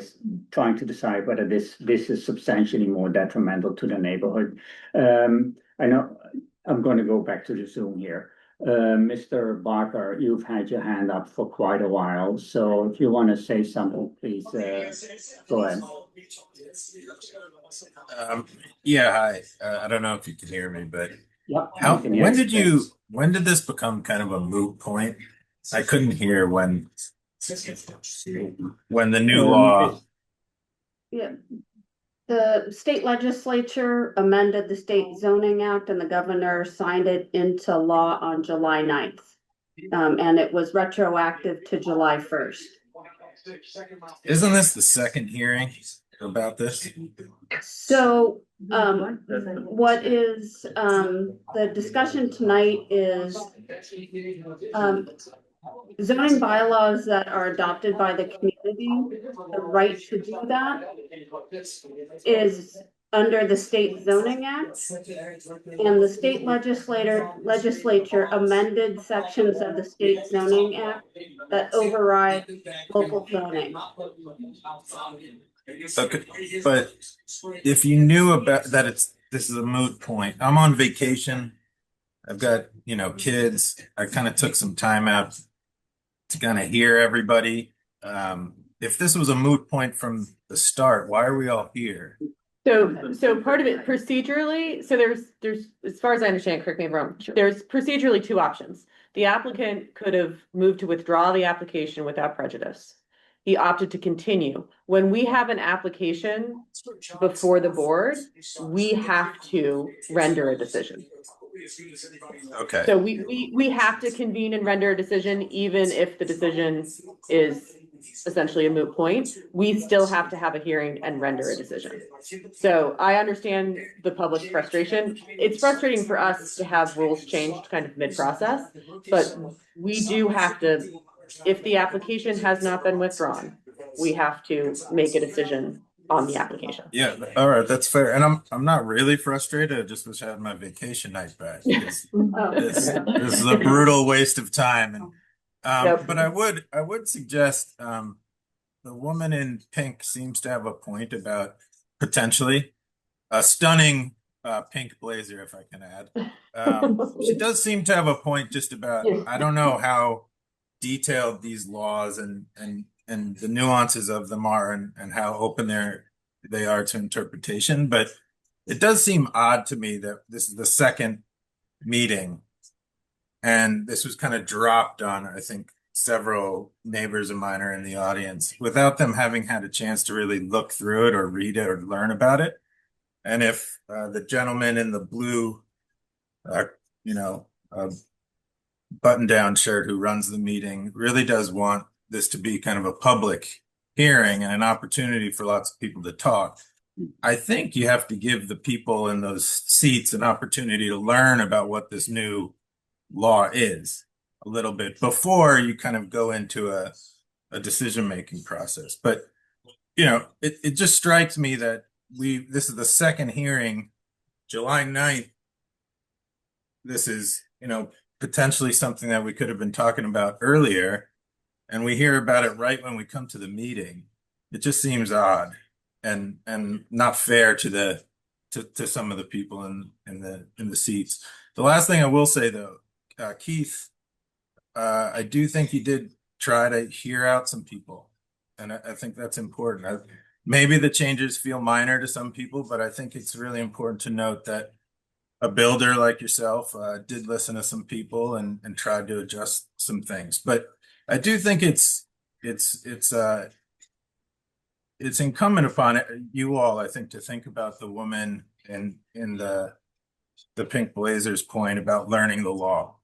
trying to decide whether this is substantially more detrimental to the neighborhood. I know I'm going to go back to the Zoom here. Mr. Barker, you've had your hand up for quite a while, so if you want to say something, please go ahead. Yeah, hi. I don't know if you can hear me, but Yep. when did this become kind of a moot point? I couldn't hear when the new law. Yeah. The state legislature amended the state zoning act and the governor signed it into law on July 9th. And it was retroactive to July 1st. Isn't this the second hearing about this? So, what is, the discussion tonight is, zoning bylaws that are adopted by the community, the right to do that is under the state zoning act. And the state legislature amended sections of the state zoning act that override local zoning. Okay, but if you knew about that, this is a moot point. I'm on vacation. I've got, kids. I kind of took some time out to kind of hear everybody. If this was a moot point from the start, why are we all here? So part of it procedurally, so there's, as far as I understand, correct me if I'm wrong, there's procedurally two options. The applicant could have moved to withdraw the application without prejudice. He opted to continue. When we have an application before the board, we have to render a decision. Okay. So we have to convene and render a decision, even if the decision is essentially a moot point. We still have to have a hearing and render a decision. So I understand the public's frustration. It's frustrating for us to have rules changed kind of mid-process, but we do have to, if the application has not been withdrawn, we have to make a decision on the application. Yeah, all right, that's fair. And I'm not really frustrated. I just wish I had my vacation night back. This is a brutal waste of time. And but I would suggest the woman in pink seems to have a point about potentially a stunning pink blazer, if I can add. She does seem to have a point just about, I don't know how detailed these laws and the nuances of them are and how open they are to interpretation, but it does seem odd to me that this is the second meeting and this was kind of dropped on, I think, several neighbors of mine are in the audience without them having had a chance to really look through it or read it or learn about it. And if the gentleman in the blue, button-down shirt who runs the meeting really does want this to be kind of a public hearing and an opportunity for lots of people to talk, I think you have to give the people in those seats an opportunity to learn about what this new law is a little bit before you kind of go into a decision-making process. But, it just strikes me that this is the second hearing, July 9th. This is, potentially something that we could have been talking about earlier, and we hear about it right when we come to the meeting. It just seems odd and not fair to some of the people in the seats. The last thing I will say though, Keith, I do think you did try to hear out some people, and I think that's important. Maybe the changes feel minor to some people, but I think it's really important to note that a builder like yourself did listen to some people and tried to adjust some things. But I do think it's incumbent upon you all, I think, to think about the woman in the pink blazer's point about learning the law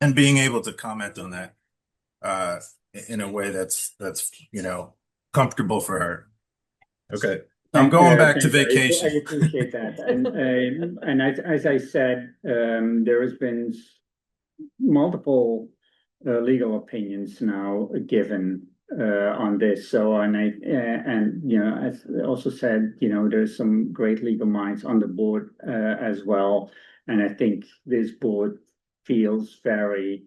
and being able to comment on that in a way that's comfortable for her. Okay. I'm going back to vacation. I appreciate that. And as I said, there has been multiple legal opinions now given on this. So, as I also said, there's some great legal minds on the board as well. And I think this board feels very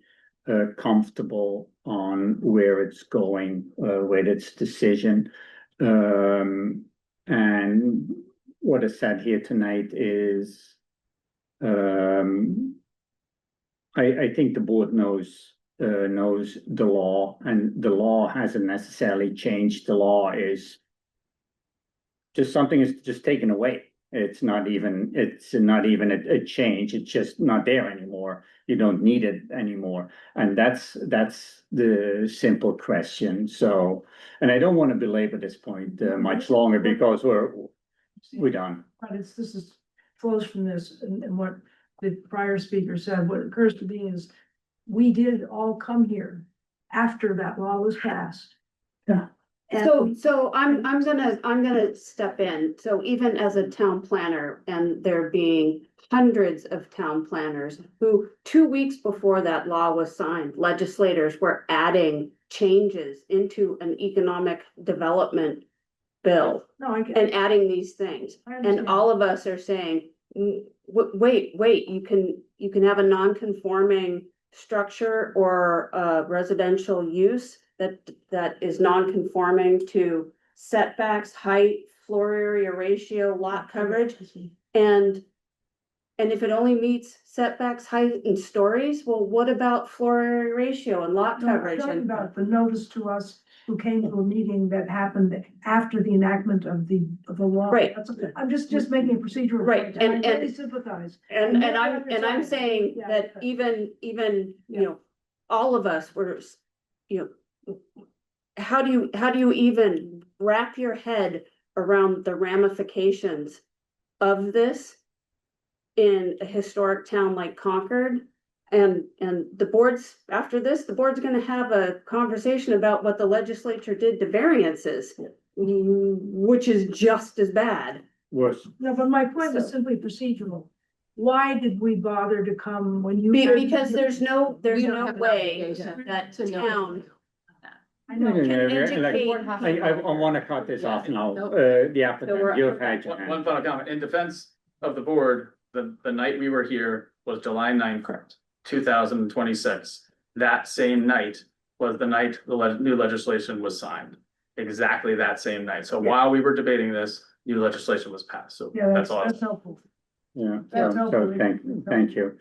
comfortable on where it's going with its decision. And what is said here tonight is, I think the board knows the law, and the law hasn't necessarily changed. The law is just something is just taken away. It's not even a change. It's just not there anymore. You don't need it anymore. And that's the simple question. So, and I don't want to belabor this point much longer because we're done. But flows from this and what the prior speaker said. What occurs to me is we did all come here after that law was passed So I'm gonna step in. So even as a town planner, and there being hundreds of town planners who 2 weeks before that law was signed, legislators were adding changes into an economic development bill No, I get and it. adding these things. I And understand. all of us are saying, wait, you can have a non-conforming structure or residential use that is non-conforming to setbacks, height, floor area ratio, lot coverage. And if it only meets setbacks, height and stories, well, what about floor area ratio and lot No, I'm coverage? talking And about the notice to us who came to a meeting that happened after the enactment of the law. Right. I'm just making a procedural Right, point, and I and- really sympathize. And And I'm saying yeah, that yeah. even, you know, all of us were, you know, how do you even wrap your head around the ramifications of this in a historic town like Concord? And the board's, after this, the board's gonna have a conversation about what the legislature did to variances, which is just as bad. Worse. No, but my point was So- simply procedural. Why did we bother to come when you? Because there's no We don't have an way obligation that to know. town. I know. Can Like, I wanna cut this Yeah. off now, Nope. the applicant, you've had your One hand. final comment, in defense of the board, the night we were here was July 9th, 2026. That same night was the night the new legislation was signed. Exactly that same night. So while we were debating this, new legislation was passed. So Yeah, that's all. that's helpful. Yeah, That's so helpful. thank you.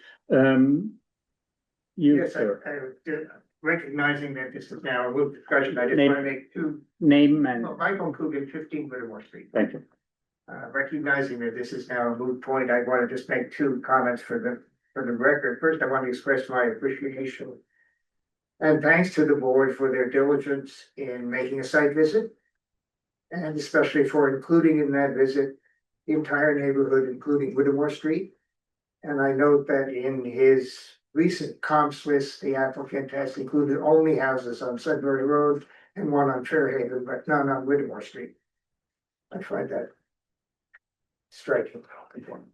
You, Yes, sir, recognizing that this is now a move discussion, I just Name- want to make two, name and, Michael Coogan, 15 Whittemore Street. thank you. Recognizing that this is now a moot point, I want to just make two comments for the record. First, I want to express my appreciation and thanks to the board for their diligence in making a site visit, and especially for including in that visit the entire neighborhood, including Whittemore Street. And I note that in his recent comps list, the applicant has included only houses on Sudbury Road and one on Fairhaven, but none on Whittemore Street. I find that striking.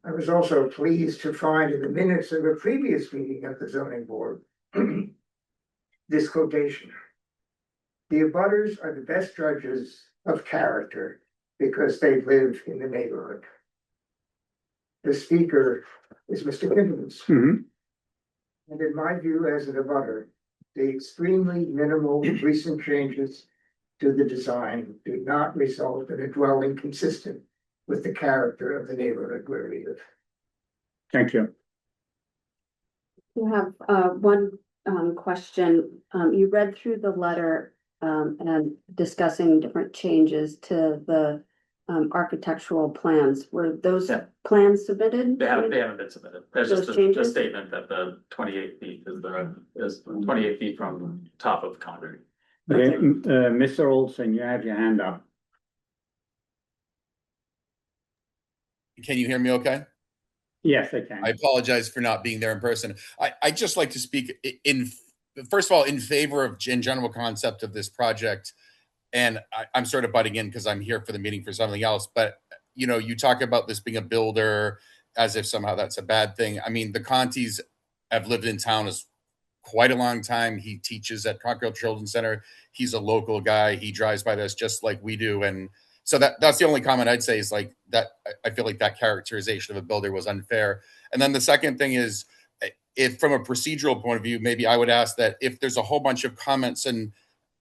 I was also pleased to find in the minutes of a previous meeting of the zoning board this quotation: "The abutters are the best judges of character because they live in the neighborhood." The speaker is Mr. Kindermans. Mhm. And in my view, as an abutter, the extremely minimal recent changes to the design do not result in a dwelling consistent with the character of the neighborhood where we live. Thank you. You have one question. You read through the letter and discussing different changes to the architectural plans. Were those Yeah. plans submitted? They haven't been submitted. There's just Those a changes? statement that the 28 feet is 28 feet from top of concrete. Okay, Mr. Olson, you have your hand up. Can you hear me okay? Yes, I can. I apologize for not being there in person. I just like to speak first of all, in favor of in general concept of this project. And I'm sort of butting in because I'm here for the meeting for something else. But, you know, you talk about this being a builder as if somehow that's a bad thing. I mean, the Contis have lived in town as quite a long time. He teaches at Concord Children's Center. He's a local guy. He drives by this just like we do. And so that's the only comment I'd say is like that. I feel like that characterization of a builder was unfair. And then the second thing is, if from a procedural point of view, maybe I would ask that if there's a whole bunch of comments and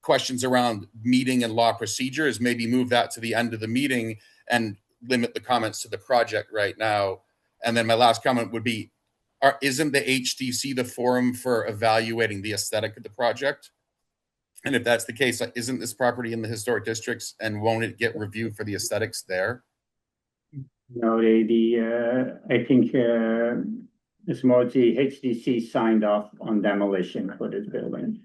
questions around meeting and law procedures, maybe move that to the end of the meeting and limit the comments to the project right now. And then my last comment would be, isn't the HDC the forum for evaluating the aesthetic of the project? And if that's the case, isn't this property in the historic districts and won't it get reviewed for the aesthetics there? No, I think, it's more the HDC signed off on demolition for this building.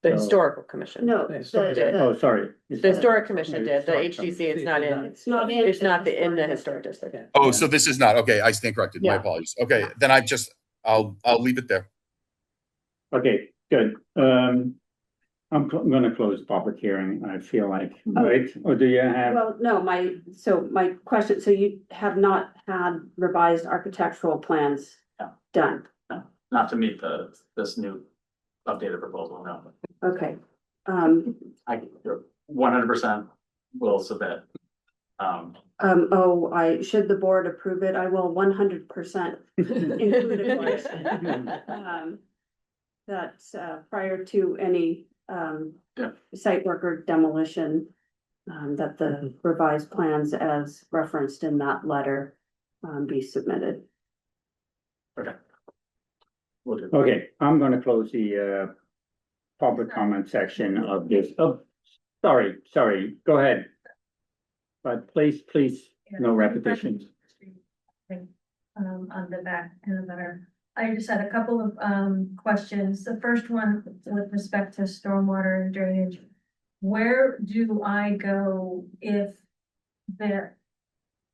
The So- historical commission. No, Oh, sorry. The historic commission did, the HDC, it's not in, it's not it's not in the historic district. Oh, so this is not, okay, I stand corrected, my Yeah. apologies. Okay, then I'll leave it there. Okay, good. I'm gonna close the public hearing, I feel like, Oh. right? Or do you have? Well, no, my question, so you have not had revised architectural plans No. done? Not to meet this new updated proposal, no. Okay, I 100% will submit. should the board approve it, I will 100% include a clause. That's prior to any Yeah. site work or demolition. That the revised plans as referenced in that letter be submitted. Will do. Okay, I'm gonna close the public comment section of this. Oh, sorry, go ahead. But please, no repetitions. On the back and the letter. I just had a couple of questions. The first one with respect to stormwater and drainage. Where do I go if there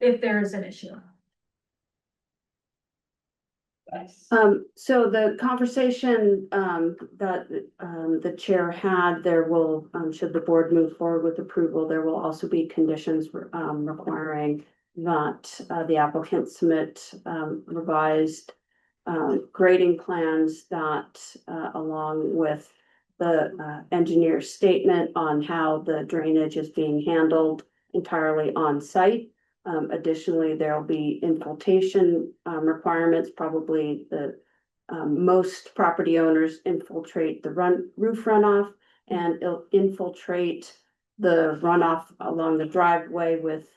is an issue? So the conversation that the chair had, there will, should the board move forward with approval, there will also be conditions requiring that the applicant submit revised grading plans that along with the engineer's statement on how the drainage is being handled entirely on site. Additionally, there'll be infiltration requirements, probably the most property owners infiltrate the roof runoff and infiltrate the runoff along the driveway with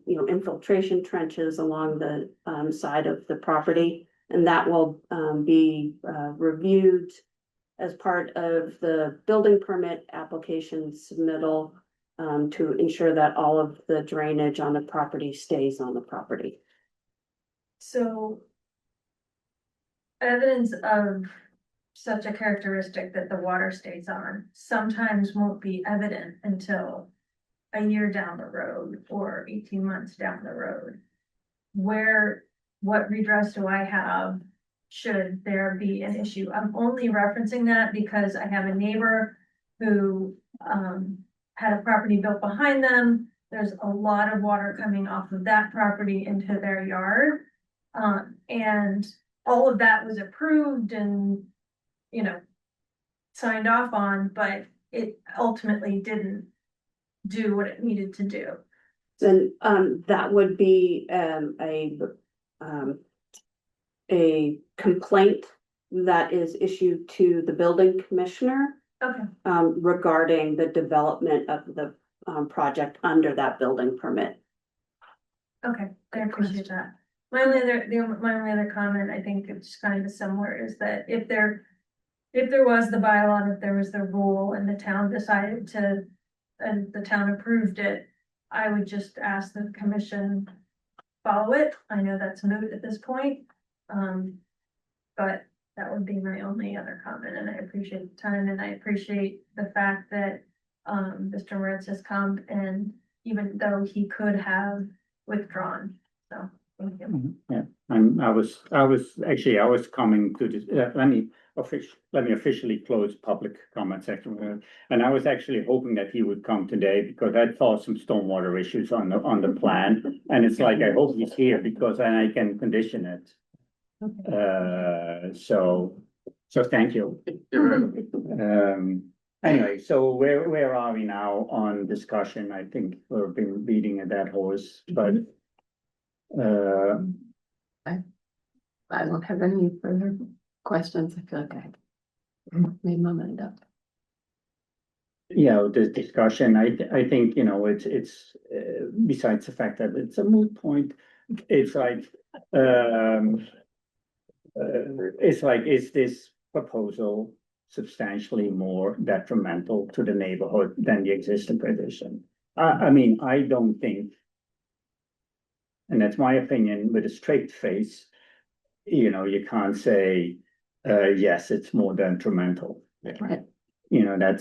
infiltration trenches along the side of the property. And that will be reviewed as part of the building permit application submittal to ensure that all of the drainage on the property stays on the property. So evidence of such a characteristic that the water stays on sometimes won't be evident until a year down the road or 18 months down the road. What redress do I have should there be an issue? I'm only referencing that because I have a neighbor who had a property built behind them. There's a lot of water coming off of that property into their yard. And all of that was approved and, signed off on, but it ultimately didn't do what it needed to do. Then that would be a complaint that is issued to the building commissioner. Okay. Regarding the development of the project under that building permit. Okay, I appreciate that. My only other comment, I think it's kind of similar, is that if there was the bylaw, if there was the rule and the town decided to, and the town approved it, I would just ask the commission follow it. I know that's moot at this point. But that would be my only other comment, and I appreciate the time, and I appreciate the fact that Mr. Moritz has come, and even though he could have withdrawn, so thank you. Yeah, I was coming to this, let me officially close public comment section. And I was actually hoping that he would come today because I saw some stormwater issues on the plan. And it's like, I hope he's here because then I can condition it. So thank you. Anyway, so where are we now on discussion? I think we've been beating a dead horse, but I don't have any further questions. I feel like I made my mind up. This discussion, I think, it's besides the fact that it's a moot point, it's like, is this proposal substantially more detrimental to the neighborhood than the existing provision? I mean, I don't think, and that's my opinion, with a straight face, you can't say, yes, it's more detrimental. Right.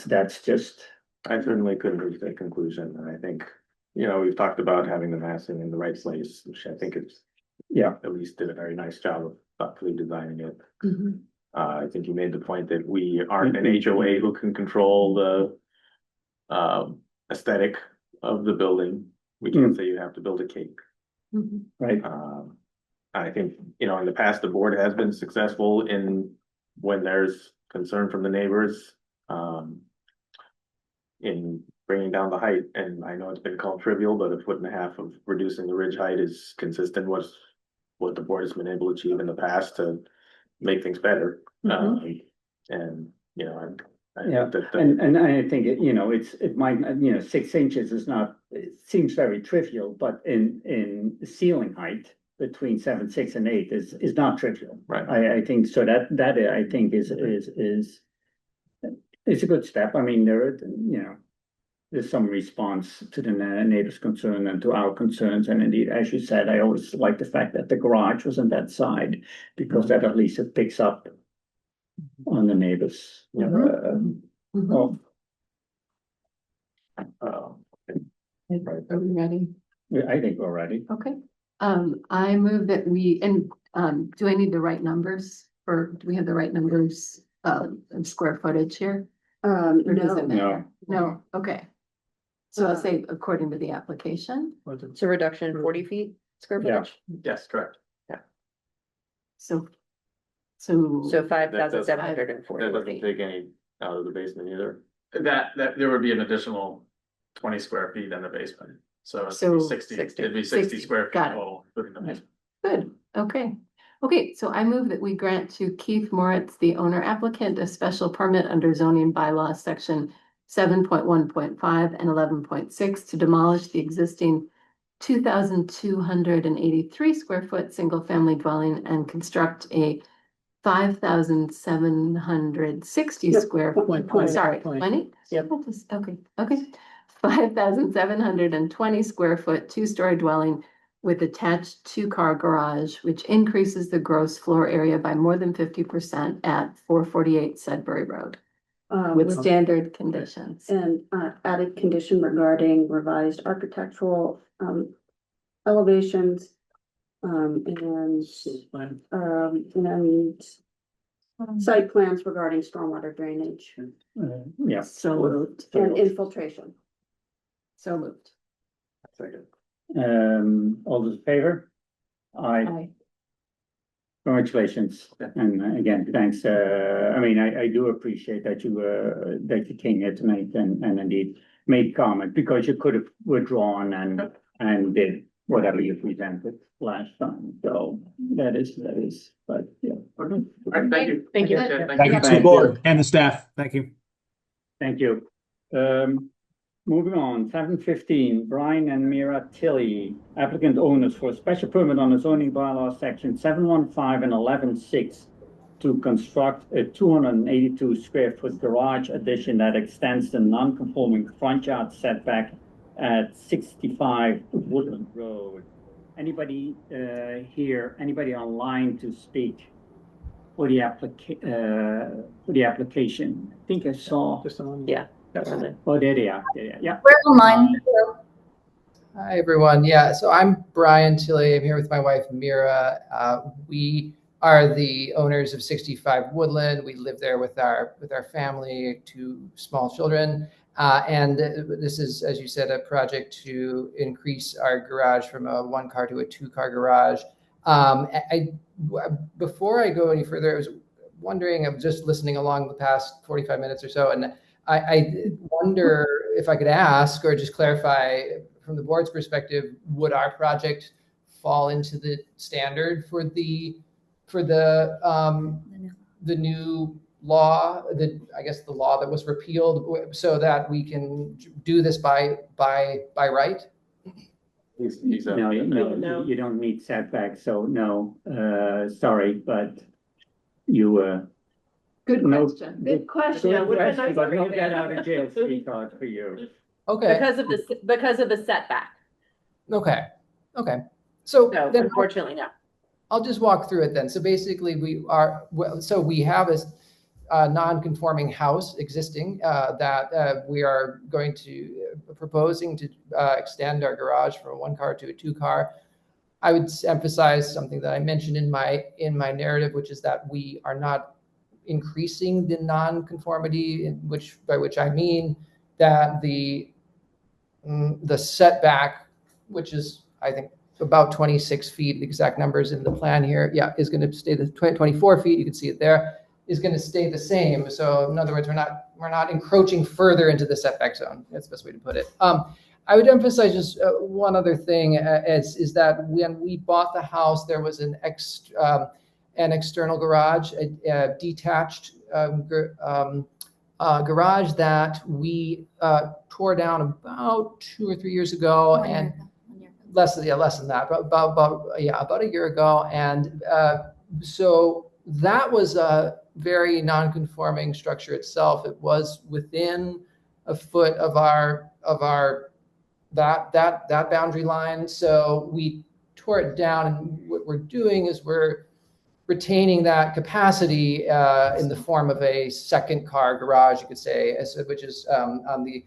That's just. I certainly couldn't reach that conclusion, and I think, we've talked about having the massing in the right place, which I think it's. Yeah. At least did a very nice job of thoughtfully designing it. Mhm. I think you made the point that we aren't an HOA who can control the aesthetic of the building. We can't say you have to build a cake. Right. I think, you know, in the past, the board has been successful in when there's concern from the neighbors, in bringing down the height. And I know it's been called trivial, but 1.5 feet of reducing the ridge height is consistent with what the board has been able to achieve in the past to make things better. And, you know, I Yeah, think that, and I think, you know, it might, you know, 6 inches is not, it seems very trivial, but in ceiling height between 7.6 and 8 is not trivial. Right. I think so that I think is a good step. I mean, you know, there's some response to the neighbor's concern and to our concerns. And indeed, as you said, I always like the fact that the garage was on that side, because that at least it picks up on the neighbors. Oh, Are we ready? I think we're ready. Okay. I move that do I need the right numbers do we have the right numbers of square footage here? Or does it matter? No, okay. So I'll say according to the application. So reduction 40 feet square Yeah. footage? yes, correct. So 5,740. That doesn't take any out of the basement either. That there would be an additional 20 square feet in the basement. So So it'd be 60, it'd be 60 square feet got it. total, including the basement. Good, okay. Okay, so I move that we grant to Keith Moritz, the owner applicant, a special permit under zoning bylaw section 7.1.5 and 11.6 to demolish the existing 2,283 square foot single-family dwelling and construct a 5,760 Yep, square, point, sorry, point. 20? Yep. Okay. 5,720 square foot, two-story dwelling with attached two-car garage, which increases the gross floor area by more than 50% at 448 Sudbury Road with standard conditions. And added condition regarding revised architectural elevations. And site plans regarding stormwater drainage Yeah. So moved. and infiltration. So moved. Second. All those in favor? Aye. Aye. Congratulations. And again, thanks. I mean, I do appreciate that you came here tonight and indeed made comment, because you could have withdrawn and did whatever you presented last time. So that is, but yeah. All right, thank you. Thank you. Okay, Thank you to the board and the staff. Thank you. Thank you. Moving on, 7:15, Brian and Mira Tilly, applicant owners for a special permit on the zoning bylaw section 715 and 11.6 to construct a 282 square foot garage addition that extends the non-conforming front yard setback at 65 Woodland Road. Anybody here, anybody online to speak for the application? I think I saw. Just a moment. Yeah. Oh, there they are. Yeah. We're online. Hi, everyone. Yeah, so I'm Brian Tilley. I'm here with my wife, Mira. We are the owners of 65 Woodland. We live there with our family, 2 small children. And this is, as you said, a project to increase our garage from a 1-car to a 2-car garage. Before I go any further, I was wondering, I'm just listening along the past 45 minutes or so, and I wonder if I could ask or just clarify from the board's perspective, would our project fall into the standard for the new law, I guess the law that was repealed, so that we can do this by right? No, you don't meet setbacks, so no, sorry, but you, Good no. question. Good question. Good Would have been question, nice but for no you to- get out of jail free card for you. Okay. Because of the setback. Okay. So No, then unfortunately, no. I'll just walk through it then. So basically we have a non-conforming house existing that we are going to proposing to extend our garage from a 1-car to a 2-car. I would emphasize something that I mentioned in my narrative, which is that we are not increasing the non-conformity, by which I mean that the setback, which is, I think, about 26 feet, the exact numbers in the plan here, yeah, is going to stay the 24 feet, you can see it there, is going to stay the same. So in other words, we're not encroaching further into the setback zone. That's the best way to put it. I would emphasize just one other thing is that when we bought the house, there was an external garage, a detached garage that we tore down about 2 or 3 years ago, and less than that, about a year ago, and so that was a very non-conforming structure itself. It was within a foot of that boundary line, so we tore it down, and what we're doing is we're retaining that capacity in the form of a second car garage, you could say, which is on the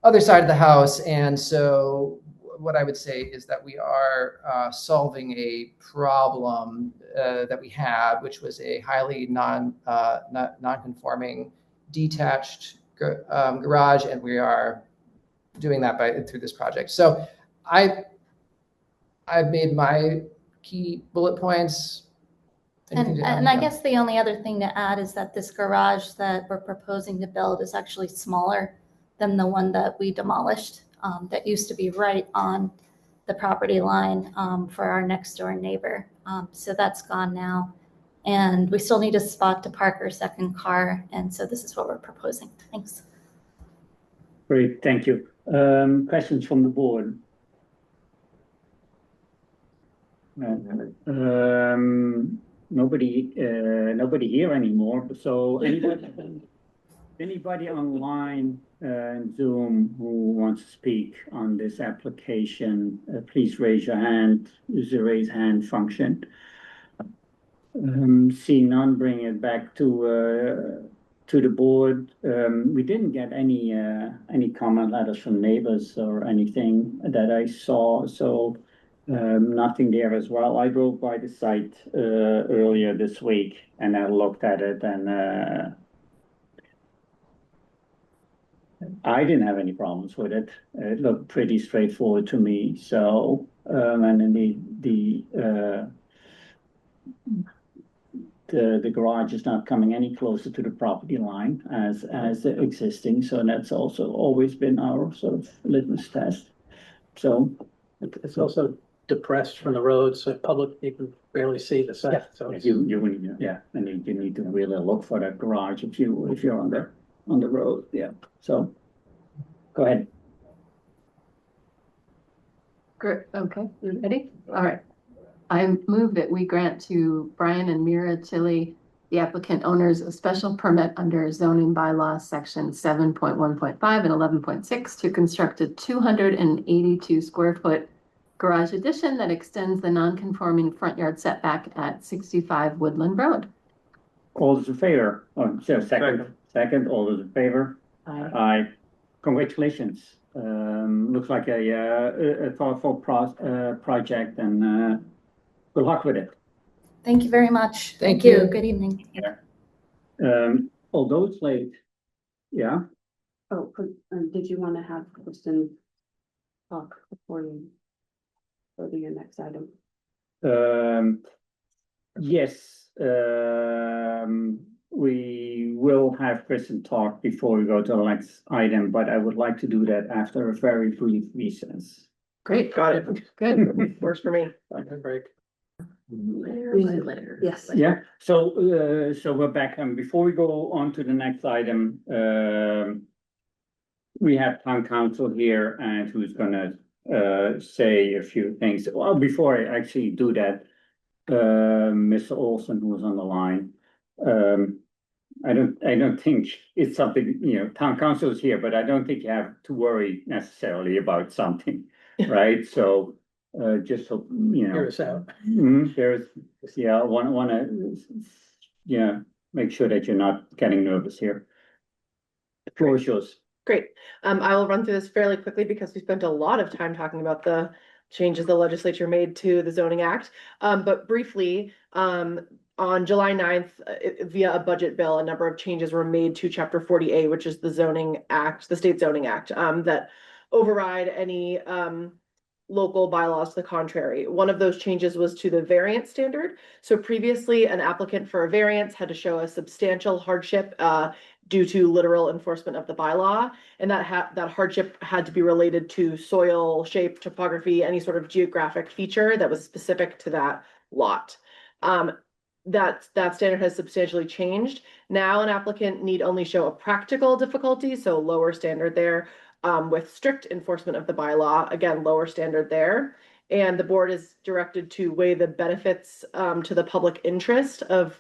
other side of the house. And so what I would say is that we are solving a problem that we had, which was a highly non-conforming detached garage, and we are doing that through this project. So I've made my key bullet points. And I guess the only other thing to add is that this garage that we're proposing to build is actually smaller than the one that we demolished. That used to be right on the property line for our next door neighbor. So that's gone now. And we still need a spot to park our second car. And so this is what we're proposing. Thanks. Great, thank you. Questions from the board? Nobody here anymore. So anybody online in Zoom who wants to speak on this application, please raise your hand. Use the raise hand function. Seeing none, bring it back to the board. We didn't get any comment letters from neighbors or anything that I saw, so nothing there as well. I drove by the site earlier this week and I looked at it, and I didn't have any problems with it. It looked pretty straightforward to me. So and then the garage is not coming any closer to the property line as the existing. So that's also always been our sort of litmus test. So it's also depressed from the road, so public, you can barely see the site. So and you need to really look for that garage if you're on the road. Yeah. So go ahead. Great. Okay, you ready? All right. I move that we grant to Brian and Mira Chili, the applicant owners, a special permit under zoning bylaws section 7.1.5 and 11.6 to construct a 282 square foot garage addition that extends the non-conforming front yard setback at 65 Woodland Road. All those in favor? Oh, so second. All those in favor? Aye. Aye. Congratulations. Looks like a thoughtful project, and good luck with it. Thank you very much. Thank you. Good evening. Although it's late, yeah. Oh, did you want to have Kristen talk before you go to your next item? Yes. We will have Kristen talk before we go to the next item, but I would like to do that after a very brief recess. Great, got it. Good, works for me. Break. Yes. Yeah, so we're back, and before we go on to the next item, we have town council here and who's gonna say a few things. Well, before I actually do that, Mr. Olson, who's on the line, I don't think it's something, town council is here, but I don't think you have to worry necessarily about something, right? So just so Hear us out. there's wanna make sure that you're not getting nervous here. The floor is yours. Great. I will run through this fairly quickly because we spent a lot of time talking about the changes the legislature made to the zoning act. But briefly, on on July 9th, via a budget bill, a number of changes were made to chapter 40A, which is the zoning act, the state zoning act, that override any local bylaws to the contrary. One of those changes was to the variance standard. So previously, an applicant for a variance had to show a substantial hardship due to literal enforcement of the bylaw, and that hardship had to be related to soil, shape, topography, any sort of geographic feature that was specific to that lot. That standard has substantially changed. Now an applicant need only show a practical difficulty, so lower standard there, with strict enforcement of the bylaw, again, lower standard there. And the board is directed to weigh the benefits to the public interest of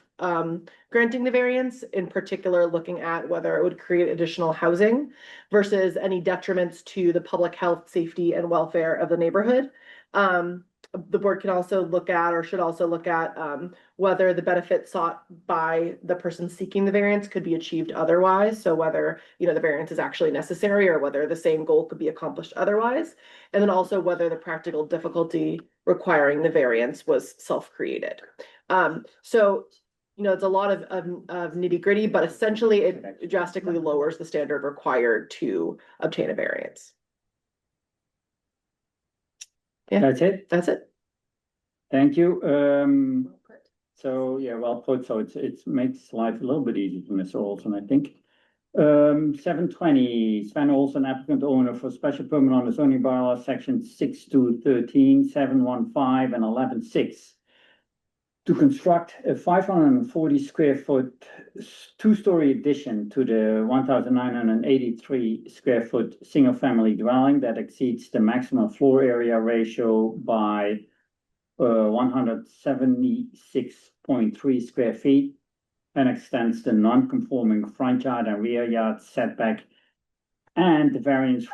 granting the variance, in particular looking at whether it would create additional housing versus any detriments to the public health, safety, and welfare of the neighborhood. The board can also look at, or should also look at, whether the benefit sought by the person seeking the variance could be achieved otherwise. So whether, the variance is actually necessary or whether the same goal could be accomplished otherwise. And then also whether the practical difficulty requiring the variance was self-created. So, it's a lot of nitty gritty, but essentially it drastically lowers the standard required to obtain a variance. Yeah, That's it? That's it. Thank you. So, yeah, well put. So it makes life a little bit easier for Mr. Olson, I think. 720, Sven Olson, applicant owner for special permit on the zoning bylaw, section 6-13, 715, and 11.6. To construct a 540 square foot two-story addition to the 1,983 square foot single family dwelling that exceeds the maximum floor area ratio by 176.3 square feet and extends the non-conforming front yard and rear yard setback and the variance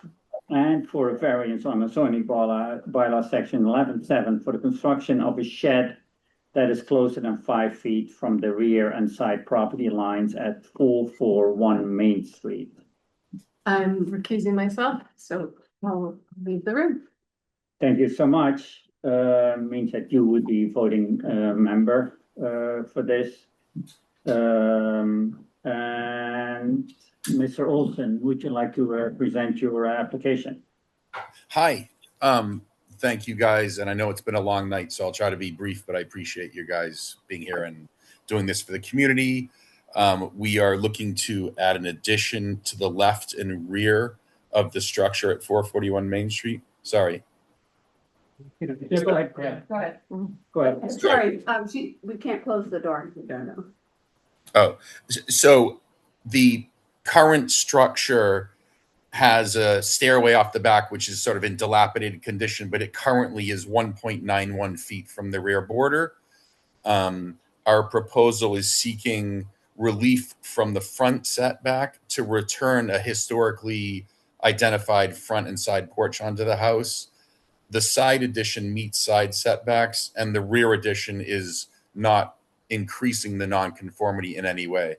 and for a variance on the zoning bylaw section 11.7 for the construction of a shed that is closer than 5 feet from the rear and side property lines at 441 Main Street. I'm recusing myself, so I'll leave the room. Thank you so much. Means that you would be voting member for this. And Mr. Olson, would you like to present your application? Hi. Thank you guys. And I know it's been a long night, so I'll try to be brief, but I appreciate you guys being here and doing this for the community. We are looking to add an addition to the left and rear of the structure at 441 Main Street. Sorry. Yeah, go ahead. Go ahead. Go ahead. Sorry, we can't close the door. No. Oh, so the current structure has a stairway off the back, which is sort of in dilapidated condition, but it currently is 1.91 feet from the rear border. Our proposal is seeking relief from the front setback to return a historically identified front and side porch onto the house. The side addition meets side setbacks, and the rear addition is not increasing the nonconformity in any way.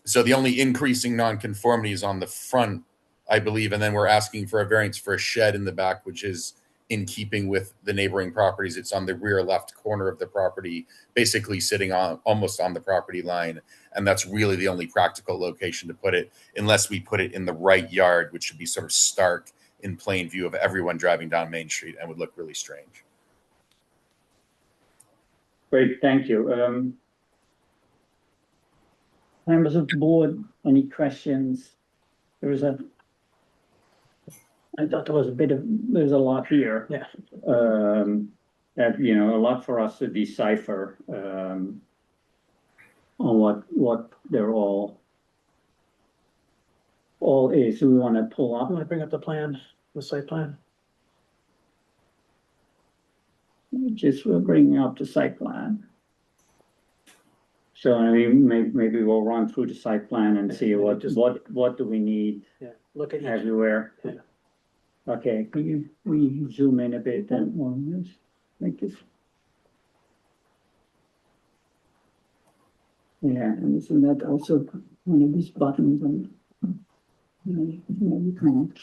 So the only increasing nonconformity is on the front, I believe, and then we're asking for a variance for a shed in the back, which is in keeping with the neighboring properties. It's on the rear left corner of the property, basically sitting on almost on the property line. And that's really the only practical location to put it, unless we put it in the right yard, which should be sort of stark in plain view of everyone driving down Main Street and would look really strange. Great, thank you. Members of the board, any questions? I thought there's a lot here. Yeah. That, a lot for us to decipher, on what they're all is. Do we want to pull up? You want to bring up the plan, the site plan? We're bringing up the site plan. So I mean, maybe we'll run through the site plan and see what do we need. Yeah. Look at everywhere. Yeah. Okay, we zoom in a bit then on this, make this. Yeah, and isn't that also one of these buttons on? You can't.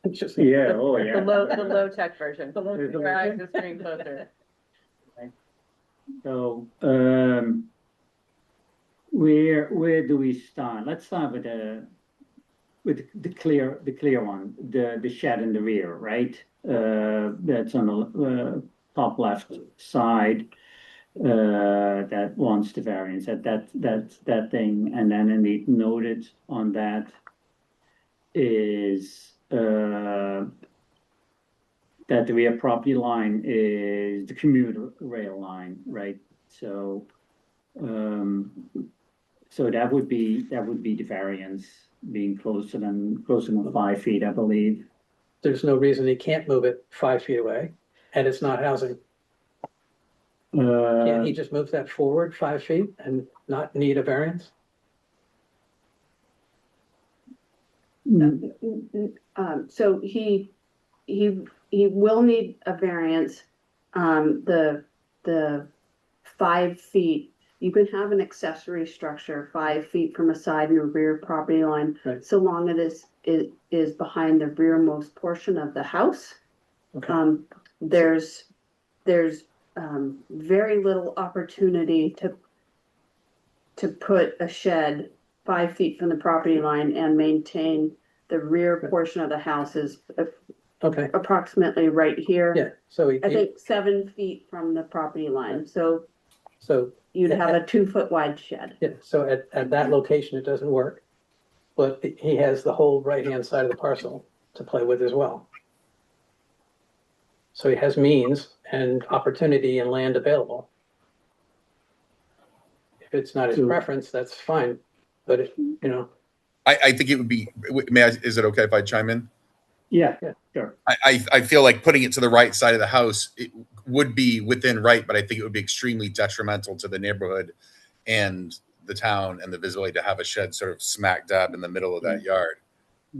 It's just yeah, oh yeah. The low tech version. There's a Drag the screen closer. So, where do we start? Let's start with the clear one, the shed in the rear, right? That's on the top left side. That wants the variance, that thing, and then indeed noted on that is that the rear property line is the commuter rail line, right? So, so that would be the variance being closer than 5 feet, I believe. There's no reason he can't move it 5 feet away, and it's not housing. Can't he just move that forward 5 feet and not need a variance? So he will need a variance. The 5 feet, you can have an accessory structure 5 feet from a side and a rear property line, Right. so long as it is behind the rearmost portion of the house. Okay. There's very little opportunity to put a shed 5 feet from the property line and maintain the rear portion of the house is Okay, approximately right here. yeah, so I think 7 feet from the property line, so so, you'd have a 2 foot wide shed. yeah, so at that location, it doesn't work. But he has the whole right-hand side of the parcel to play with as well. So he has means and opportunity and land available. If it's not his So- preference, that's fine, but if, I think it would be, is it okay if I chime in? Yeah, sure. I feel like putting it to the right side of the house, it would be within right, but I think it would be extremely detrimental to the neighborhood and the town and the visibility to have a shed sort of smack dab in the middle of that yard.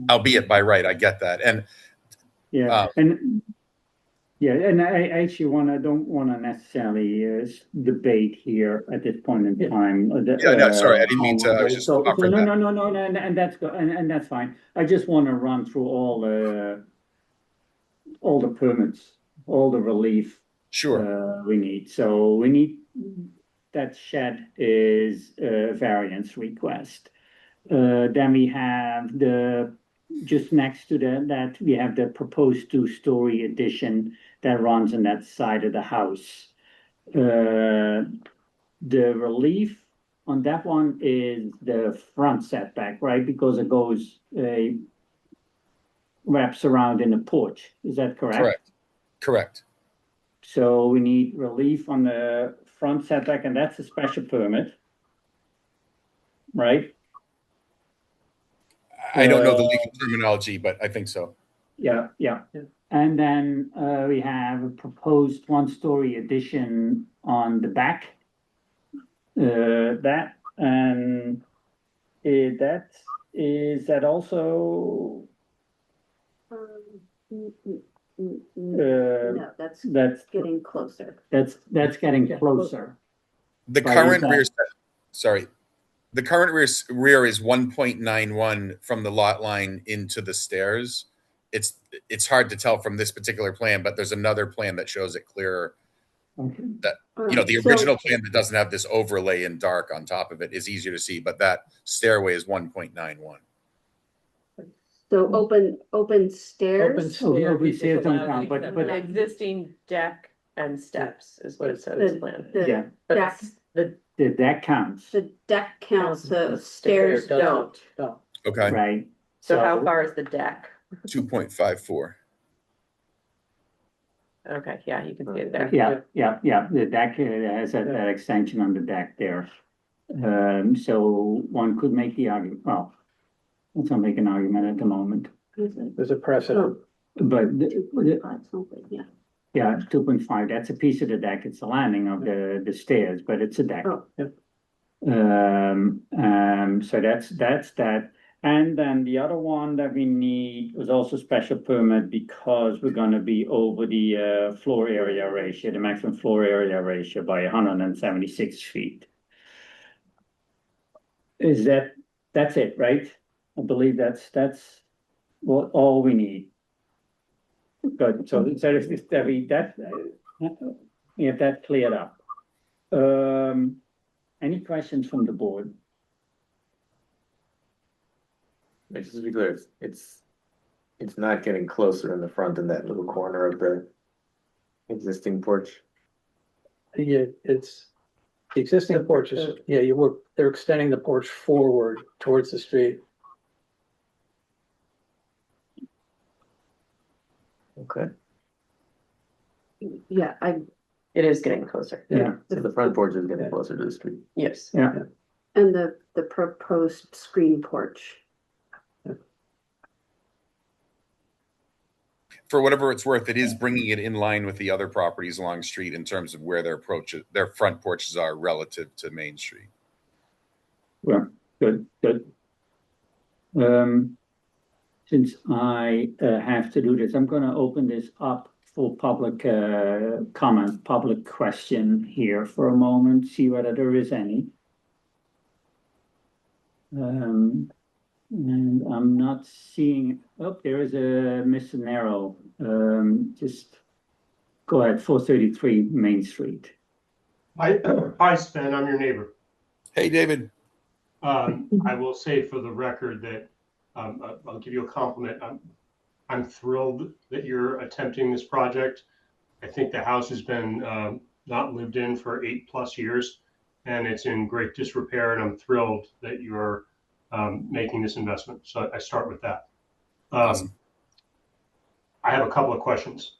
Albeit by right, I get that. And Yeah, and I actually don't wanna necessarily debate here at this point in time. Yeah, no, sorry, I didn't mean to. I was just So, offering no, that. no, and that's good, and that's fine. I just wanna run through all the permits, all the relief. Sure. We need, so we need, that shed is a variance request. Then we have just next to that, we have the proposed 2-story addition that runs on that side of the house. The relief on that one is the front setback, right? Because it goes, wraps around in the porch. Is that correct? Correct. So we need relief on the front setback, and that's a special permit, right? I don't know the legal terminology, but I think so. Yeah. And then we have a proposed 1-story addition on the back. That is that also? No, that's getting closer. That's getting closer. The Right, current okay. rear, sorry, the current rear is 1.91 from the lot line into the stairs. It's hard to tell from this particular plan, but there's another plan that shows it clearer. Okay. That, the original plan that doesn't have this overlay in dark on top of it is easier to see, but that stairway is 1.91. So open stairs. We see it don't count, but An existing deck and steps is what it says plan. yeah, But Deck. the deck counts, The deck counts, the stairs don't. Okay. right? So how far is the deck? 2.54. Okay, yeah, you can see it there. Yeah, the deck has that extension on the deck there. So one could make the argument, well, let's not make an argument at the moment, there's a precedent. but Yeah. yeah, 2.5, that's a piece of the deck, it's the landing of the stairs, but it's a deck. Oh. So that's that. And then the other one that we need was also special permit because we're gonna be over the floor area ratio, the maximum floor area ratio by 176 feet. That's it, right? I believe that's what all we need. Good, so if that cleared up. Any questions from the board? Just to be clear, it's not getting closer in the front in that little corner of the existing porch. Yeah, it's the existing porch is, yeah, they're extending the porch forward towards the street. Okay. Yeah, It is getting closer. Yeah. So the front porch is getting closer to the street. Yes. Yeah. and the proposed screen porch. For whatever it's worth, it is bringing it in line with the other properties along the street in terms of where their front porches are relative to Main Street. Well, good. Since I have to do this, I'm gonna open this up for public comment, public question here for a moment, see whether there is any. And I'm not seeing, oh, there is a Mr. Narrow, just go ahead, 433 Main Street. Hi, Sven, I'm your neighbor. Hey, David. I will say for the record that I'll give you a compliment. I'm thrilled that you're attempting this project. I think the house has been not lived in for 8+ years, and it's in great disrepair, and I'm thrilled that you're making this investment. So I start with that. Awesome. I have a couple of questions.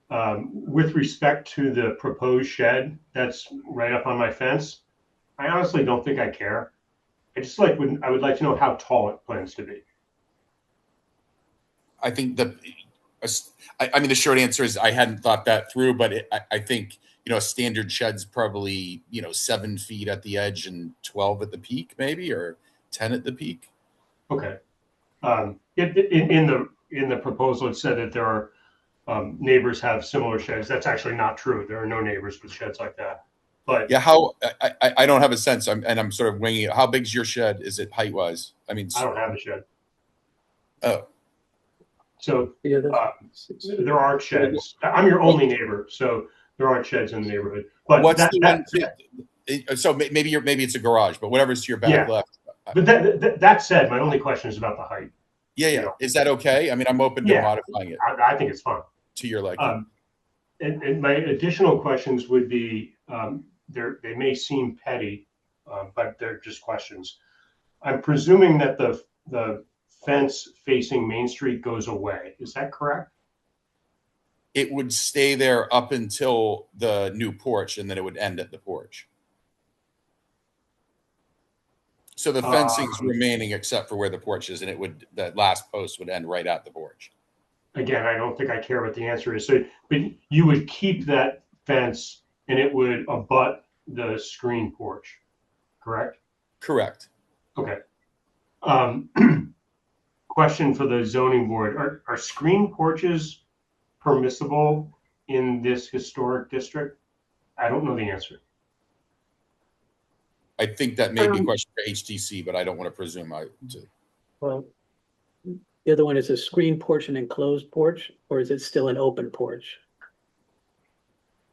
With respect to the proposed shed that's right up on my fence, I honestly don't think I care. I would like to know how tall it plans to be. I think the short answer is I hadn't thought that through, but I think, a standard shed's probably, 7 feet at the edge and 12 at the peak, maybe, or 10 at the peak. Okay. In the proposal, it said that there are neighbors have similar sheds. That's actually not true. There are no neighbors with sheds like that. But yeah, I don't have a sense, and I'm sort of winging it. How big's your shed? Is it height wise? I don't have a shed. Oh. So there aren't sheds. I'm your only neighbor, so there aren't sheds in the neighborhood. But so maybe it's a garage, but whatever's to your back left. But that said, my only question is about the height. Yeah. Is that okay? I mean, I'm open to modifying it. I think it's fine. To your liking. And my additional questions would be, they may seem petty, but they're just questions. I'm presuming that the fence facing Main Street goes away. Is that correct? It would stay there up until the new porch, and then it would end at the porch. So the fencing's remaining except for where the porch is, and that last post would end right at the porch. Again, I don't think I care what the answer is. So, but you would keep that fence and it would abut the screen porch, correct? Correct. Okay. Question for the zoning board. Are screen porches permissible in this historic district? I don't know the answer. I think that may be a question for HTC, but I don't want to presume Well, the other one is a screen porch and enclosed porch, or is it still an open porch?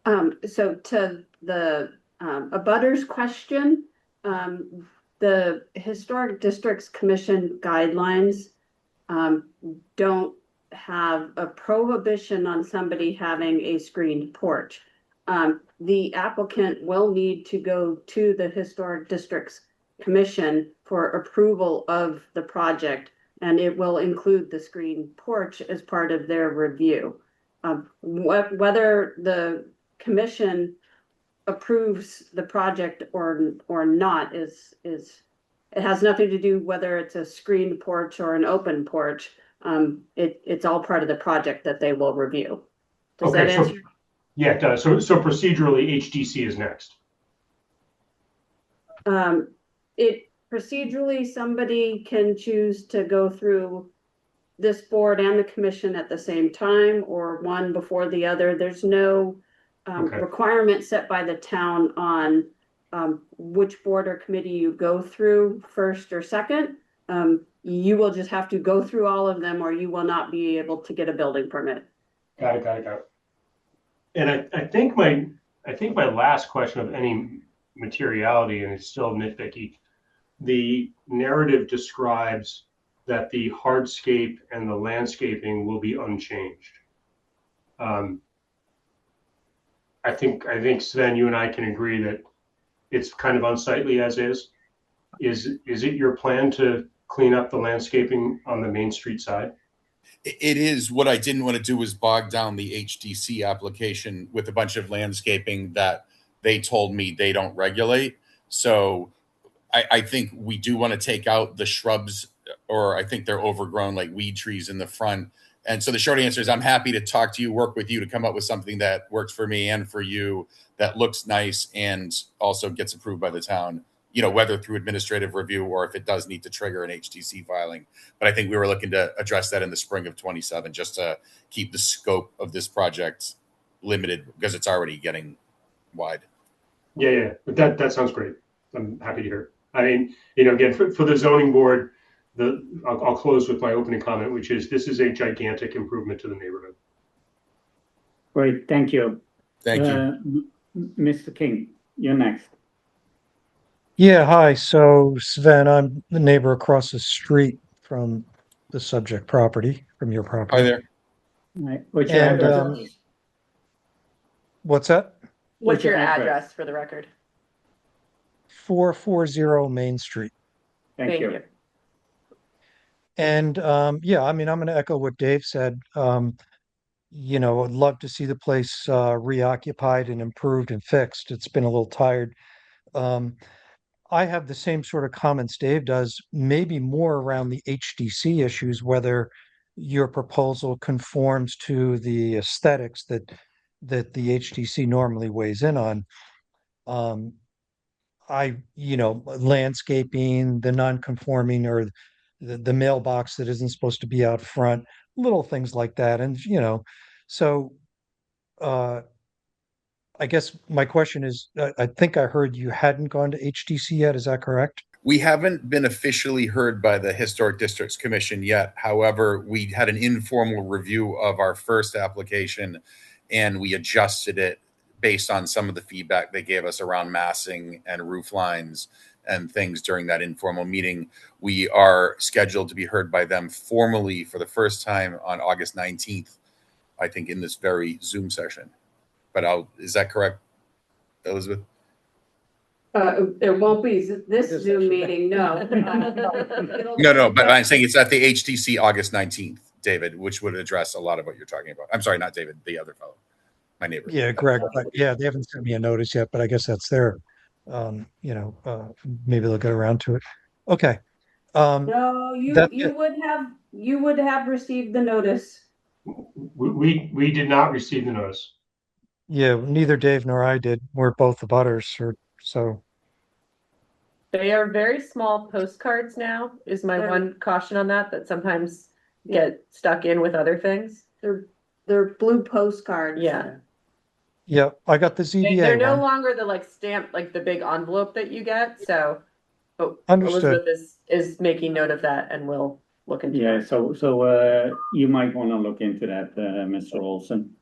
So to the abutters question, the Historic Districts Commission guidelines don't have a prohibition on somebody having a screened porch. The applicant will need to go to the Historic Districts Commission for approval of the project, and it will include the screened porch as part of their review. Whether the commission approves the project or not is it has nothing to do whether it's a screened porch or an open porch. It's all part of the project that they will review. Does that answer? Yeah, it does. So procedurally, HDC is next. Procedurally, somebody can choose to go through this board and the commission at the same time, or one before the other. There's no requirement set by the town on which board or committee you go through first or second. You will just have to go through all of them, or you will not be able to get a building permit. Got it. And I think my I think my last question of any materiality, and it's still nitpicky, the narrative describes that the hardscape and the landscaping will be unchanged. I think Sven, you and I can agree that it's kind of unsightly as is. Is it your plan to clean up the landscaping on the Main Street side? It is. What I didn't want to do was bog down the HDC application with a bunch of landscaping that they told me they don't regulate. So I think we do want to take out the shrubs, or I think they're overgrown like weed trees in the front. And so the short answer is I'm happy to talk to you, work with you to come up with something that works for me and for you, that looks nice and also gets approved by the town, you know, whether through administrative review or if it does need to trigger an HTC filing. But I think we were looking to address that in the spring of 27, just to keep the scope of this project limited because it's already getting wide. Yeah. But that sounds great. I'm happy to hear. I mean, you know, again, for the zoning board, I'll close with my opening comment, which is this is a gigantic improvement to the neighborhood. Great, thank you. Thank you. Mr. King, you're next. Yeah, hi. So Sven, I'm the neighbor across the street from the subject property, from your property. Hi there. Right. What's your And address? what's that? What's your address for the record? 440 Main Street. Thank you. And yeah, I mean, I'm going to echo what Dave said. You know, I'd love to see the place reoccupied and improved and fixed. It's been a little tired. I have the same sort of comments Dave does, maybe more around the HDC issues, whether your proposal conforms to the aesthetics that the HDC normally weighs in on. You know, landscaping, the non-conforming, or the mailbox that isn't supposed to be out front, little things like that. And, you know, so I guess my question is, I think I heard you hadn't gone to HDC yet. Is that correct? We haven't been officially heard by the Historic Districts Commission yet. However, we had an informal review of our first application and we adjusted it based on some of the feedback they gave us around massing and roof lines and things during that informal meeting. We are scheduled to be heard by them formally for the first time on August 19th, I think, in this very Zoom session. But is that correct, Elizabeth? It won't be this Zoom meeting, no. No, but I'm saying it's at the HTC August 19th, David, which would address a lot of what you're talking about. I'm sorry, not David, the other fellow, my neighbor. Yeah, Greg. But yeah, they haven't sent me a notice yet, but I guess that's there. You know, maybe they'll get around to it. Okay. No, you would have received the notice. We did not receive the notice. Yeah, neither Dave nor I did. We're both the butters, so. They are very small postcards now, is my one caution on that sometimes get stuck in with other things. They're blue postcards. Yeah. Yeah, I got the ZBA They're no one. longer the stamp, the big envelope that you get, so. Understood. Elizabeth is making note of that and we'll look into Yeah, it. so you might want to look into that, Mr. Olson.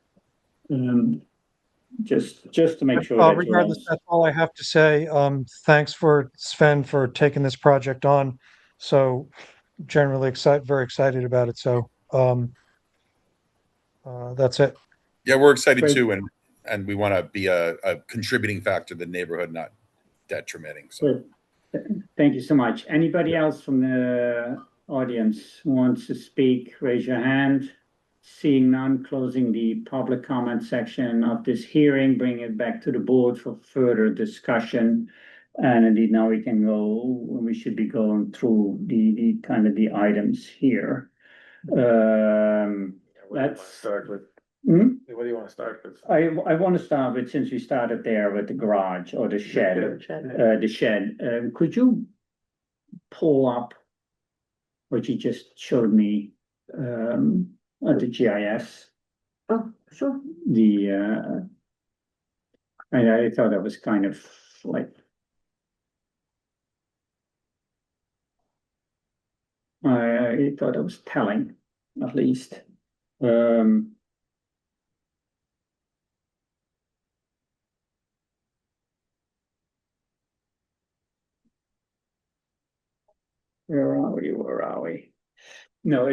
Just to make sure. that Regardless, that's all I have to say. Thanks for Sven for taking this project on. So generally very excited about it. So that's it. Yeah, we're excited too, and we want to be a contributing factor to the neighborhood, not detrimenting. So Thank you so much. Anybody else from the audience who wants to speak, raise your hand. Seeing none, closing the public comment section of this hearing, bring it back to the board for further discussion. And indeed, now we should be going through the kind of the items here. Let's start with. What do you want to start with? I want to start with, since we started there with the garage or the shed, the shed. Could you pull up what you just showed me at the GIS? Oh, sure. I thought that was kind of I thought it was telling, at least. Where are we? No,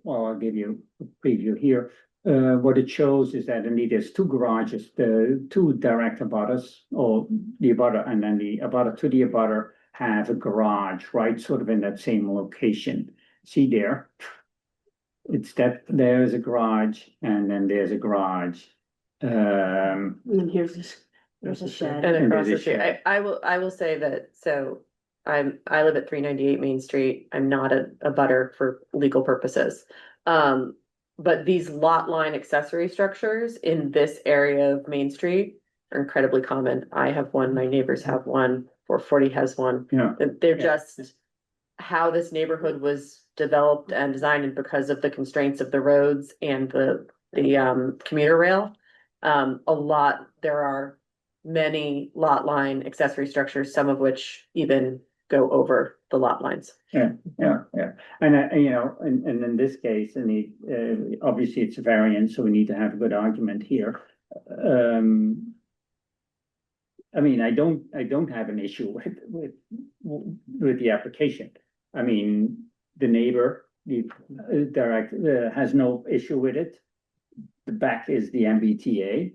well, I'll give you a preview here. What it shows is that indeed there's two garages, the two direct abutters, or the abutter, and then the abutter to the abutter have a garage, right, sort of in that same location. See there? It's that, there's a garage, and then there's a garage. And here's there's a shed. And And across there's the a street, shed. I will say that, so I live at 398 Main Street. I'm not a butter for legal purposes. But these lot line accessory structures in this area of Main Street are incredibly common. I have one, my neighbors have one, 440 has one. Yeah. They're just how this neighborhood was developed and designed, and because of the constraints of the roads and the commuter rail. There are many lot line accessory structures, some of which even go over the lot lines. Yeah. And and in this case, obviously it's a variance, so we need to have a good argument here. I mean, I don't have an issue with the application. I mean, the neighbor, the direct, has no issue with it. The back is the MBTA.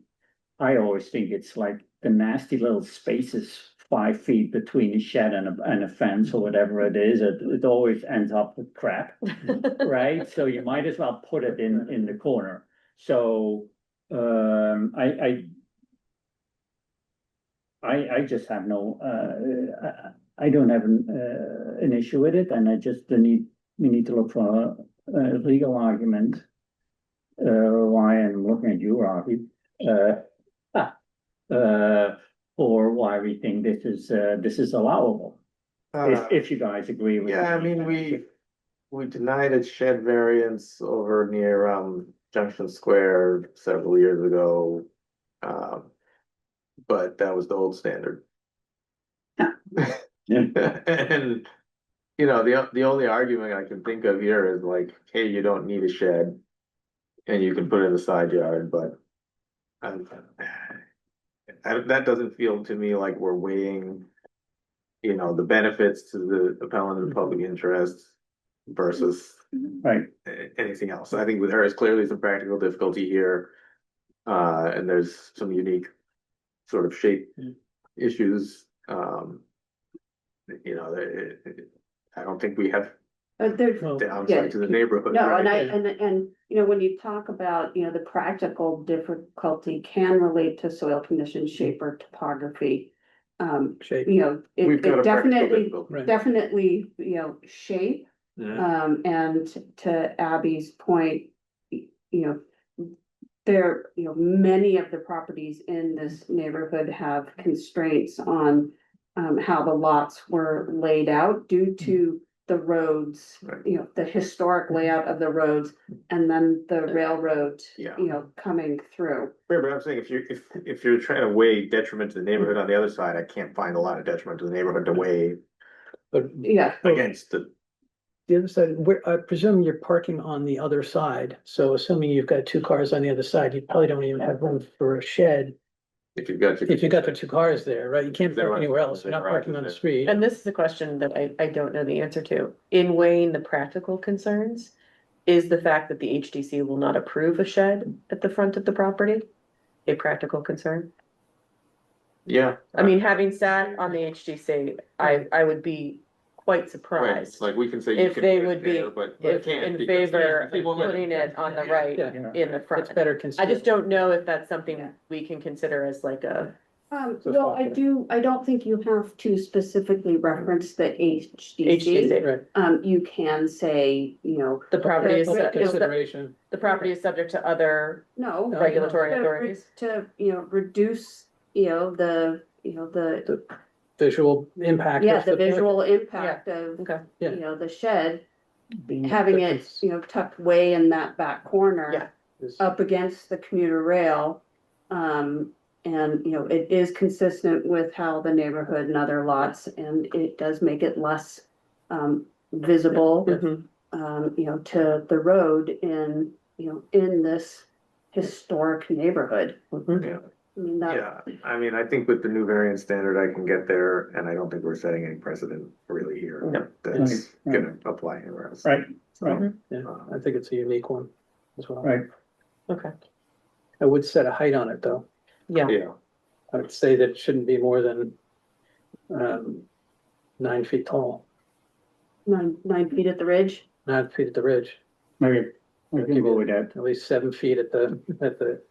I always think it's like the nasty little spaces 5 feet between a shed and a fence or whatever it is. It always ends up with crap, right? So you might as well put it in the corner. So I just have no I don't have an issue with it, and we need to look for a legal argument. Why I'm looking at you, Ravi. Or why we think this is allowable. If you guys agree with. Yeah, I mean, we denied a shed variance over near Junction Square several years ago. But that was the old standard. And the only argument I can think of here is like, hey, you don't need a shed and you can put it in the side yard, but that doesn't feel to me like we're weighing, the benefits to the appellant and public interest versus anything else. I think there is clearly some practical difficulty here. And there's some unique sort of shape issues. I don't think we have downside to the neighborhood. No, right? and when you talk about, the practical difficulty can relate to soil conditions, shape or topography. Shape. We've got It a definitely, practical shape. Yeah. And to Abby's point, many of the properties in this neighborhood have constraints on how the lots were laid out due to the roads, the historic layout of the roads, and then the railroad, coming through. Right, but I'm saying if you're trying to weigh detriment to the neighborhood on the other side, I can't find a lot of detriment to the neighborhood to weigh against the other side, I presume you're parking on the other side, so assuming you've got two cars on the other side, you probably don't even have room for a shed. If you've got the two cars there, right? You can't park anywhere else, you're not parking on the street. And this is a question that I don't know the answer to. In weighing the practical concerns, is the fact that the HDC will not approve a shed at the front of the property a practical concern? Yeah. I mean, having sat on the HDC, I would be quite surprised. Like we can say. If they would be, but if in favor of putting it on the right in the front. It's better I considered. just don't know if that's something we can consider as like a. Well, I don't think you have to specifically reference the HDC. HDC. You can say, The property is, Consideration. the property is subject to other No. regulatory authorities. To, reduce, the Visual impact. Yeah, of the visual impact of, Okay. the shed, having it, tucked way in that back corner. Up against the commuter rail. And, it is consistent with how the neighborhood and other lots, and it does make it less, visible. To the road in this historic neighborhood. Yeah. I mean, that, Yeah, I mean, I think with the new variance standard, I can get there, and I don't think we're setting any precedent really here. No. That's Right. gonna apply anywhere else. Right, So, right, Yeah, I think it's a unique one as well. right. Okay, I would set a height on it, though. yeah, Yeah, I would say that it shouldn't be more than 9 feet tall, 9 feet at the ridge. 9 feet at the ridge. Okay, I can go with that. At least 7 feet at the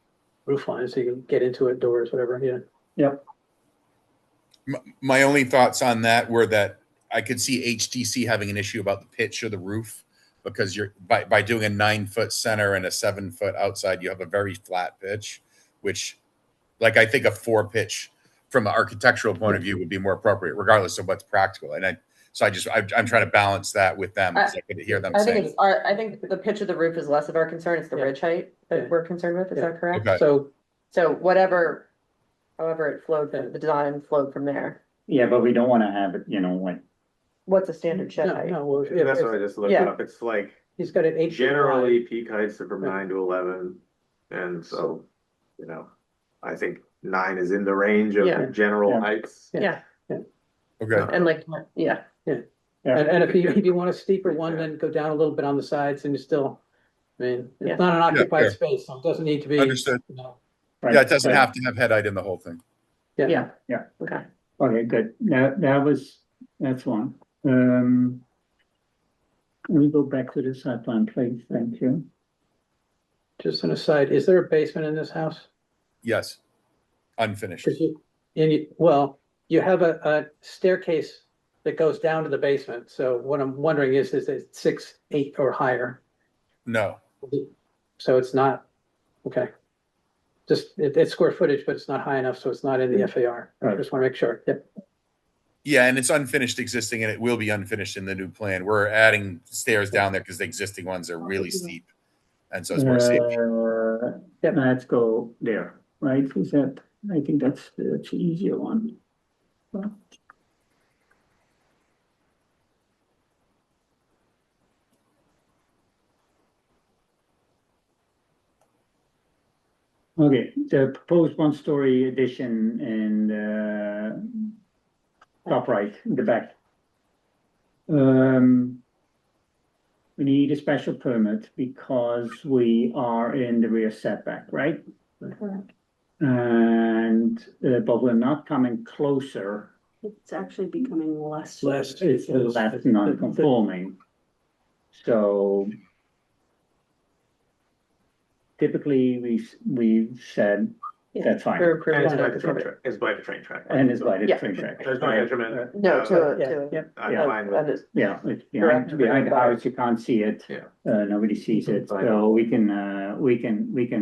roof line, so you can get into it, doors, whatever, yeah. Yep. My only thoughts on that were that I could see HTC having an issue about the pitch of the roof because you're by doing a 9-foot center and a 7-foot outside, you have a very flat pitch, which like I think a 4 pitch from an architectural point of view would be more appropriate, regardless of what's practical. And I'm trying to balance that with them because I could hear them I think saying. it's I think the pitch of the roof is less of our concern, it's the ridge height that we're concerned with, is that correct? Okay. So However it flowed, the design flowed from there. Yeah, but we don't wanna have it, like, What's a standard shed no, height? no, well, that's what I just looked Yeah. up. It's like he's got an 8 feet generally wide. peak heights are from 9 to 11. And so, I think 9 is in the range Yeah. of general Yeah. heights. Yeah, Okay. and like, yeah, And if you want a steeper one, then go down a little bit on the sides and you still, I mean, Yeah. it's not an fair. occupied space, so it doesn't need to be. Understood. right, Yeah, it doesn't right. have to have head height in the whole thing. yeah. Yeah. Okay. Okay, good. That's one. Let me go back to the site plan, please. Thank you. Just an aside, is there a basement in this house? Yes. Unfinished. 'Cause you have a staircase that goes down to the basement, so what I'm wondering is it 6, 8 or higher? No. So it's not, okay. Just, it's square footage, but it's not high enough, so it's not in the FAR. I just wanna make sure, yep. Yeah, and it's unfinished existing and it will be unfinished in the new plan. We're adding stairs down there because the existing ones are really steep. And so it's more safe. Let's go there, right? I think that's the easier one. Okay, the proposed one-story addition in the top right, in the back. We need a special permit because we are in the rear setback, right? And, but we're not coming closer. It's actually becoming less. It's less non-conforming. So typically, we said, that's fine. We're approving And it's it. by the train track. It's by the train track. And it's by the Yeah. train track. There's no detriment. No, to Yeah. I'm fine with it. Yeah, it's Correct. behind the house, you can't see it. Yeah. Nobody sees it, Fine. so we can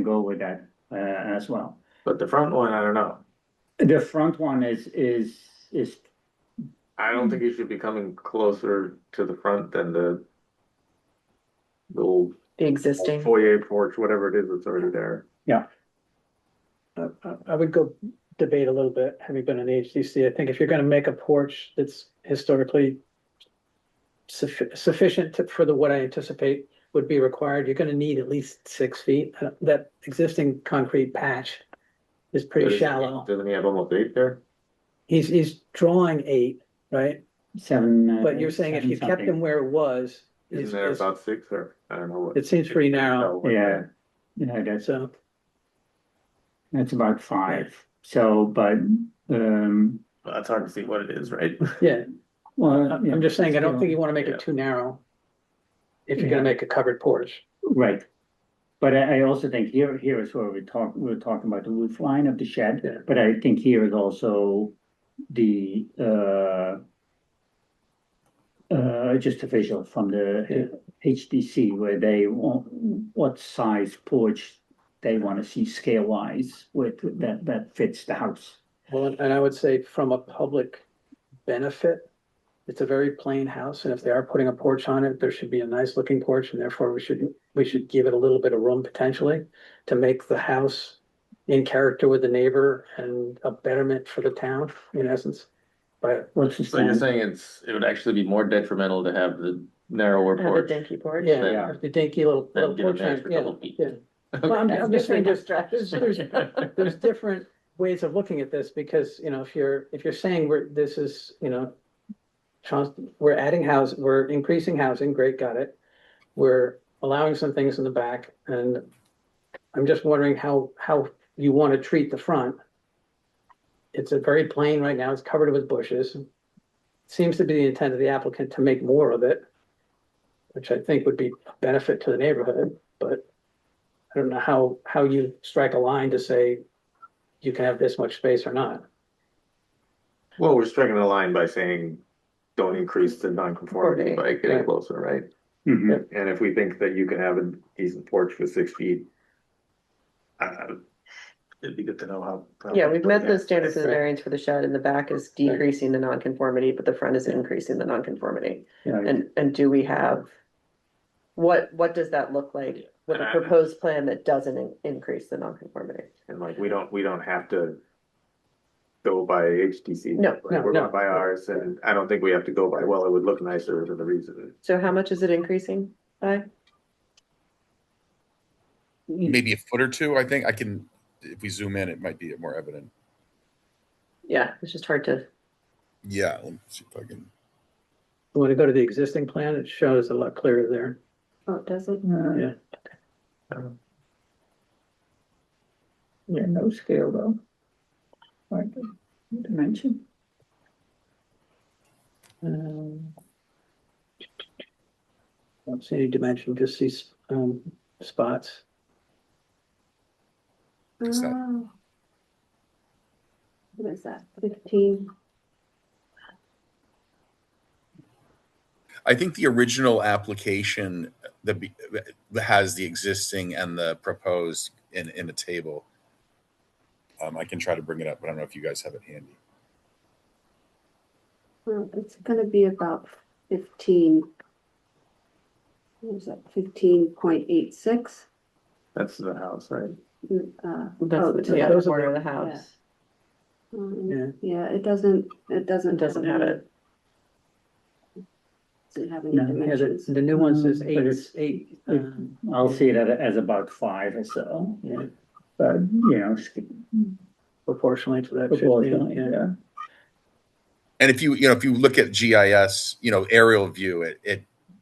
go with that, as well. But the front one, I don't know. The front one is, I don't think you should be coming closer to the front than the little the existing. foyer porch, whatever it is that's already there. I would go debate a little bit, having been in the HDC. I think if you're gonna make a porch that's historically sufficient for what I anticipate would be required, you're gonna need at least 6 feet. That existing concrete patch is pretty shallow. Doesn't he have almost 8 there? He's drawing 8, right? 7. But you're saying if you kept him where it was, Isn't there about 6 or I don't know what? it seems pretty narrow. Yeah, that's about 5. So, but, Well, that's hard to see what it is, right? Yeah, well, I'm just saying, I don't think you wanna make it too narrow. If you're gonna make a covered porch. right. But I also think here is where we're talking about the roof line of the shed, Yeah. but I think here is also the, just a visual from the HDC where they want, what size porch they wanna see scale wise with, that fits the house. Well, and I would say from a public benefit, it's a very plain house, and if they are putting a porch on it, there should be a nice looking porch, and therefore we should give it a little bit of room potentially to make the house in character with the neighbor and a betterment for the town, in essence. But What's the So you're stand? saying it would actually be more detrimental to have the narrower Have a porch? dinky porch. yeah, the dinky little Then give it porch, an extra yeah, couple feet. yeah. Well, I'm just saying, there's different ways of looking at this, because, you know, if you're saying this is, you know, we're adding house, we're increasing housing, great, got it. We're allowing some things in the back, and I'm just wondering how you want to treat the front. It's a very plain right now, it's covered with bushes. Seems to be the intent of the applicant to make more of it, which I think would be a benefit to the neighborhood, but I don't know how you strike a line to say you can have this much space or not. Well, we're striking a line by saying, don't increase the non-conformity by getting closer, right? Mhm. And if we think that you can have a decent porch with 6 feet, it'd be good to know how. Yeah, we've met those standards of the variance for the shed, and the back is decreasing the nonconformity, but the front is increasing the nonconformity. Yeah. And do we have, what does that look like with a proposed plan that doesn't increase the nonconformity? And like, we don't have to go by HTC. No, Like, no, we're no. going by ours, and I don't think we have to go by, well, it would look nicer for the reason. So how much is it increasing by? Maybe a foot or two, I think. If we zoom in, it might be more evident. Yeah, it's just hard to. Yeah, let me see if I can. You want to go to the existing plan? It shows a lot clearer there. Oh, does it? Yeah. Yeah, no scale though. Right, dimension. Don't see any dimension, just see spots. Oh. What is that, 15? I think the original application that has the existing and the proposed in a table. I can try to bring it up, but I don't know if you guys have it handy. Well, it's gonna be about 15. What is that, 15.86? That's the house, right? That's the other corner of the house. Yeah, it doesn't It doesn't have it. Doesn't have any No, dimensions. The new one says But eight, it's- eight. I'll see it as about 5 or so. Yeah. But, you know, Proportionally to that. 15, proportionally, yeah. And if you look at GIS, aerial view,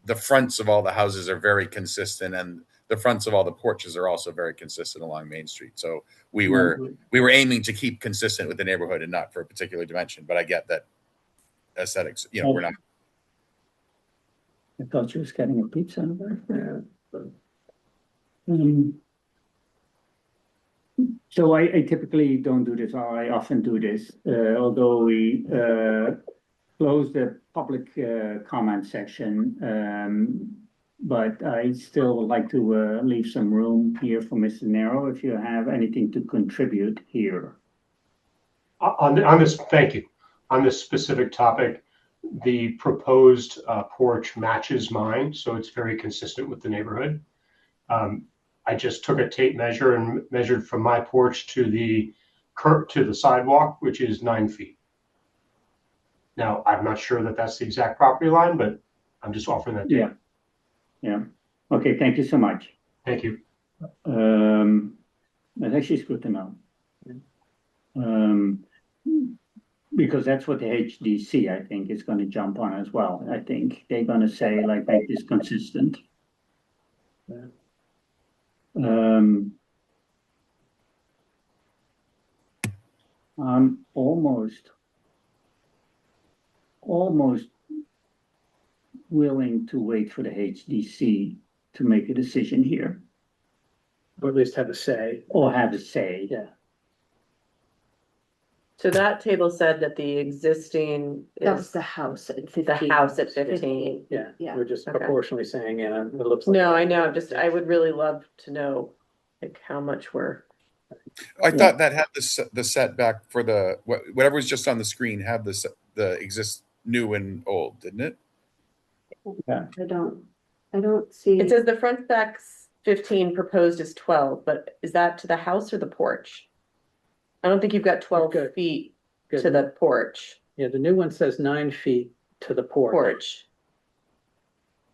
the fronts of all the houses are very consistent, and the fronts of all the porches are also very consistent along Main Street. So we were aiming to keep consistent with the neighborhood and not for a particular dimension. But I get that aesthetics, we're not. I thought you was getting a pizza over there. So I typically don't do this, or I often do this, although we close the public comment section. But I still would like to leave some room here for Mr. Nero, if you have anything to contribute here. On this, thank you. On this specific topic, the proposed porch matches mine, so it's very consistent with the neighborhood. I just took a tape measure and measured from my porch to the sidewalk, which is 9 feet. Now, I'm not sure that that's the exact property line, but I'm just offering that. Yeah. Yeah. Okay, thank you so much. Thank you. That actually is good to know. Because that's what the HDC, I think, is gonna jump on as well. I think they're gonna say, like, make this consistent. I'm almost willing to wait for the HDC to make a decision here. Or at least have a say. Or have a say. Yeah. So that table said that the existing That was is the house at the 15. house at 15. Yeah, Yeah. we're just Okay. proportionally saying, yeah, it looks like. No, I know, I would really love to know like how much we're. I thought that had the setback for whatever was just on the screen had the exist new and old, didn't it? Yeah. I don't see. It says the front back's 15, proposed is 12, but is that to the house or the porch? I don't think you've got 12 feet to the porch. Yeah, the new one says 9 feet to the porch.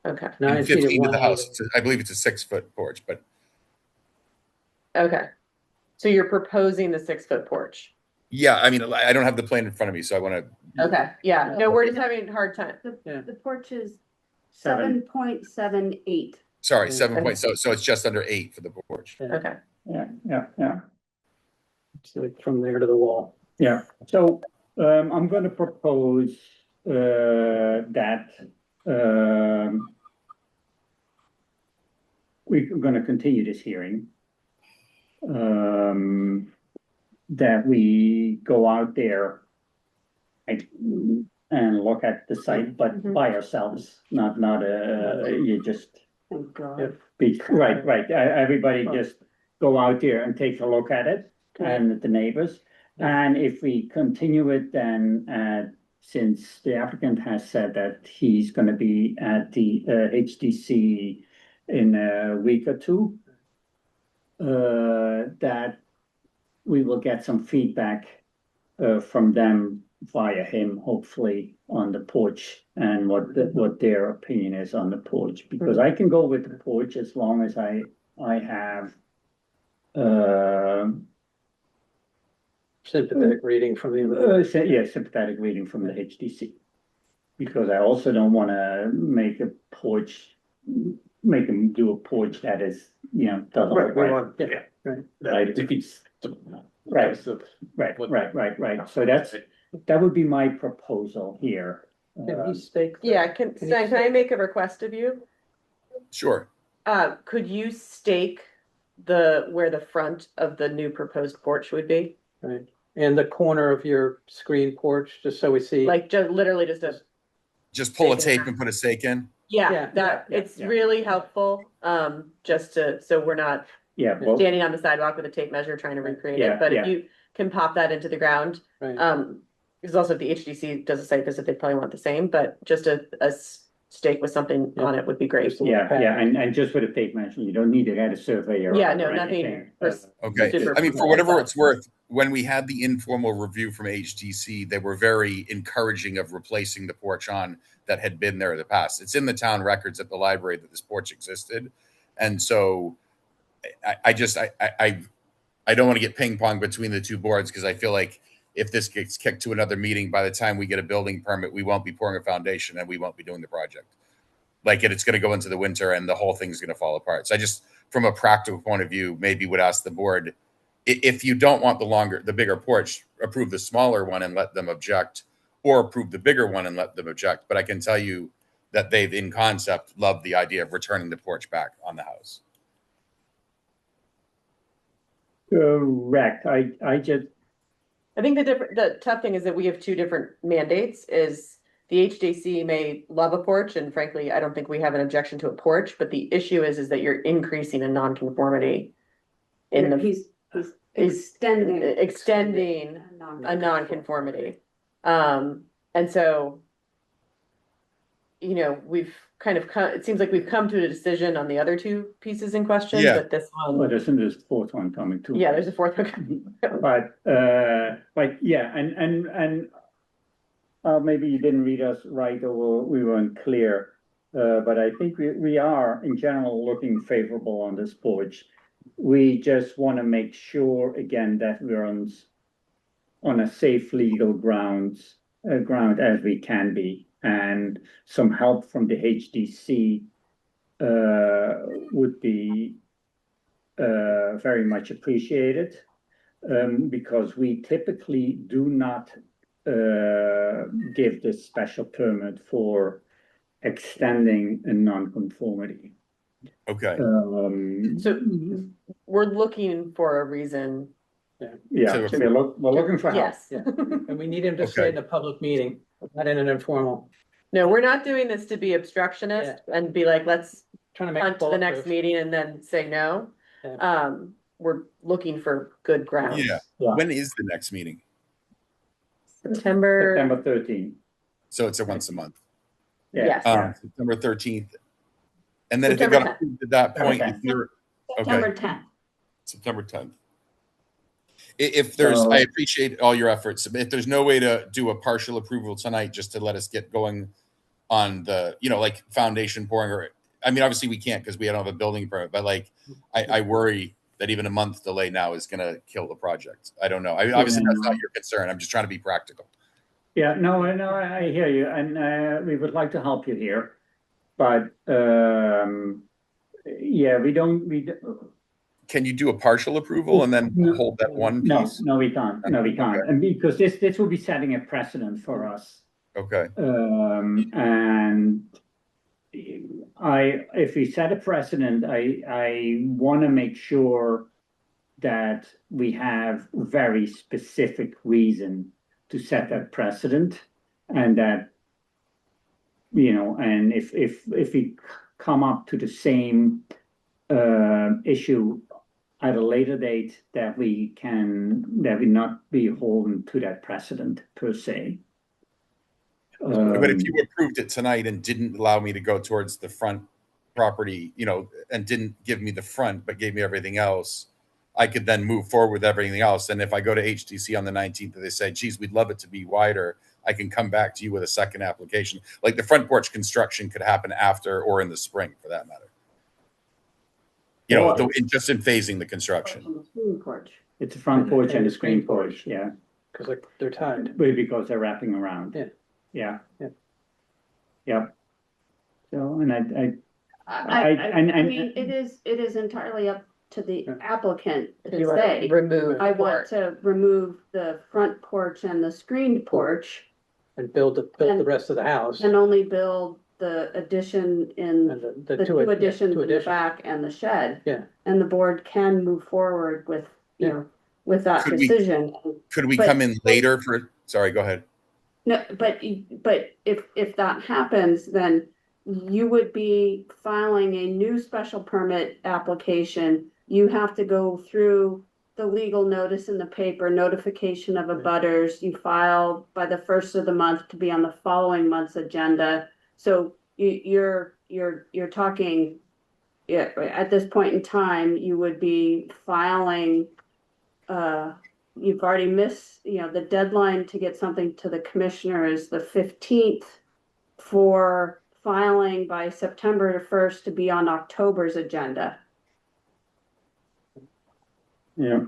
Okay. 9 And feet at 15 to one the end. house. I believe it's a 6-foot porch, but Okay. So you're proposing the 6-foot porch? Yeah, I mean, I don't have the plan in front of me, so I want to. Okay, yeah, no, we're just having a hard time. The porch is Seven. 7.78. Sorry, 7 points. So it's just under 8 for the porch. Okay. Yeah. So like from there to the wall. Yeah, so I'm gonna propose that we're gonna continue this hearing. That we go out there and look at the site, but by ourselves, not you just Thank God. right. Everybody just go out there and take a look at it and the neighbors. And if we continue it, then since the applicant has said that he's gonna be at the HDC in a week or two, that we will get some feedback from them via him, hopefully, on the porch and what their opinion is on the porch. Because I can go with the porch as long as I have sympathetic reading from the sympathetic reading from the HDC. Because I also don't want to make him do a porch that is, doesn't look right. Right. Defeats. Right. So that would be my proposal here. Yeah, Stan, can I make a request of you? Sure. Could you stake where the front of the new proposed porch would be? Right. And the corner of your screen porch, just so we see. Like literally just pull a tape and put a stake in. It's really helpful, just so we're not standing on the sidewalk with a tape measure trying to recreate it, but if you can pop that into the ground. Because also if the HDC does a site visit, they probably want the same, but just a stake with something on it would be great. And just with a tape measure, you don't need to add a surveyor. Nothing. Okay, I mean, for whatever it's worth, when we had the informal review from HDC, they were very encouraging of replacing the porch on that had been there in the past. It's in the town records at the library that this porch existed. And so I don't want to get ping pong between the two boards, because I feel like if this gets kicked to another meeting, by the time we get a building permit, we won't be pouring a foundation and we won't be doing the project. Like it's going to go into the winter and the whole thing's going to fall apart. So I just, from a practical point of view, maybe would ask the board, if you don't want the bigger porch, approve the smaller one and let them object, or approve the bigger one and let them object. But I can tell you that they've, in concept, loved the idea of returning the porch back on the house. Correct. I think the tough thing is that we have two different mandates. Is the HDC may love a porch, and frankly, I don't think we have an objection to a porch. But the issue is that you're increasing a nonconformity in He's extending a nonconformity. And so, we've kind of it seems like we've come to a decision on the other two pieces in question, but this one. Well, there's a fourth one coming too. Yeah, there's a fourth one. But yeah, and maybe you didn't read us right, or we weren't clear. But I think we are in general looking favorable on this porch. We just want to make sure again that we're on a safe legal ground as we can be, and some help from the HDC would be very much appreciated, because we typically do not give this special permit for extending a nonconformity. Okay. So we're looking for a reason. Yeah, we're looking for help. Yes. And we need him to say in a public meeting, not in an informal. No, we're not doing this to be obstructionist and be like, let's trying to make punt to the next meeting and then say no. We're looking for good grounds. Yeah. When is the next meeting? September 13th. So it's once a month. Yes. September 13th. And then September if they got approved at that point, September 10th. September 10th. If there's, I appreciate all your efforts. If there's no way to do a partial approval tonight, just to let us get going on the, like foundation pouring, or, I mean, obviously we can't because we don't have a building permit, but like, I worry that even a month delay now is going to kill the project. I don't know. Obviously that's not your concern. I'm just trying to be practical. Yeah, no, I hear you, and we would like to help you here, but yeah, we don't. Can you do a partial approval and then hold that one piece? No, we can't. No, we can't, Okay. and because this will be setting a precedent for us. Okay. And if we set a precedent, I want to make sure that we have very specific reason to set that precedent, and that, you know, and if we come up to the same issue at a later date, that we not be beholden to that precedent per se. But if you approved it tonight and didn't allow me to go towards the front property, you know, and didn't give me the front, but gave me everything else, I could then move forward with everything else. And if I go to HTC on the 19th and they say, geez, we'd love it to be wider, I can come back to you with a second application. Like the front porch construction could happen after or in the spring for that matter. You know, just in phasing the construction. Porch. It's a front porch and a screen porch, yeah. Because they're tied. Because they're wrapping around. Yeah. Yeah. So, and I mean, it is entirely up to the applicant to You want to say, remove I the want porch. to remove the front porch and the screened porch And build the rest of the house. and only build the addition in And the two additions in the back and the shed. Yeah. And the board can move forward with, you know, with that Could we- decision. Could we But- come in later for, sorry, go ahead. No, but if that happens, then you would be filing a new special permit application. You have to go through the legal notice in the paper, notification of abutters. You file by the first of the month to be on the following month's agenda. So you're talking, yeah, at this point in time, you would be filing, you've already missed, you know, the deadline to get something to the commissioner is the 15th for filing by September 1st to be on October's agenda. Yeah.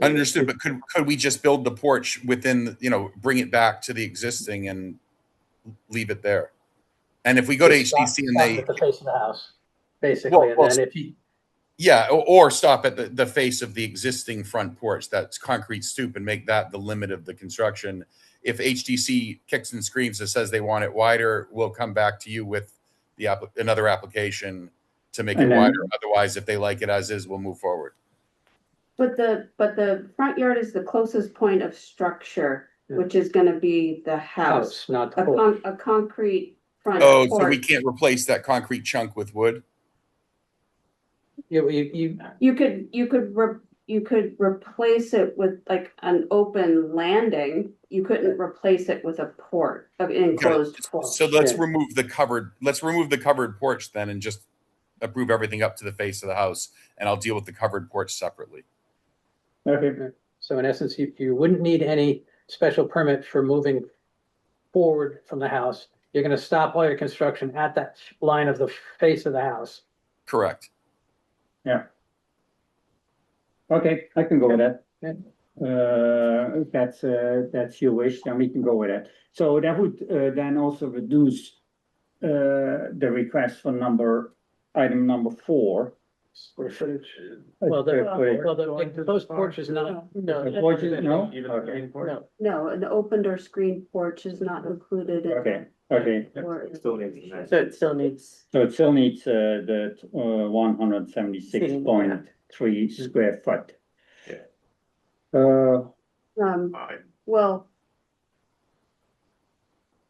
Understood, but could we just build the porch within, you know, bring it back to the existing and leave it there? And if we go to HTC and they At the face of the house, basically, and then if you. Yeah, or stop at the face of the existing front porch, that's concrete stoop, and make that the limit of the construction. If HTC kicks and screams and says they want it wider, we'll come back to you with another application to make it wider. Otherwise, if they like it as is, we'll move forward. But the front yard is the closest point of structure, which is gonna be the house. Not the porch. A concrete front Oh, porch. so we can't replace that concrete chunk with wood? You could replace it with like an open landing. You couldn't replace it with a port of enclosed porch. So let's remove the covered porch then and just approve everything up to the face of the house, and I'll deal with the covered porch separately. Okay, so in essence, you wouldn't need any special permit for moving forward from the house. You're gonna stop all your construction at that line of the face of the house. Correct. Yeah. Okay, I can go with that. If that's your wish, then we can go with that. So that would then also reduce the request for item number 4. Square footage. Well, the proposed porch is not. The porch is, no? Okay. No, an opened or screened porch is not included. Okay. Still needs. So it still needs. So it still needs the 176.3 square foot. Well.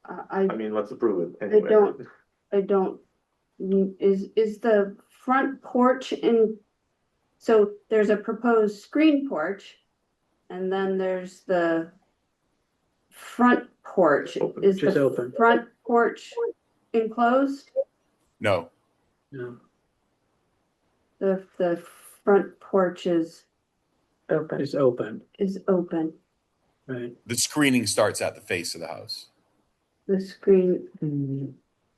I mean, let's approve it I anyway. don't, is the front porch in, so there's a proposed screen porch. And then there's the front porch. Is Just the open. front porch enclosed? No. No. The front porch is Open. It's open, open. right? The screening starts at the face of the house. The screen,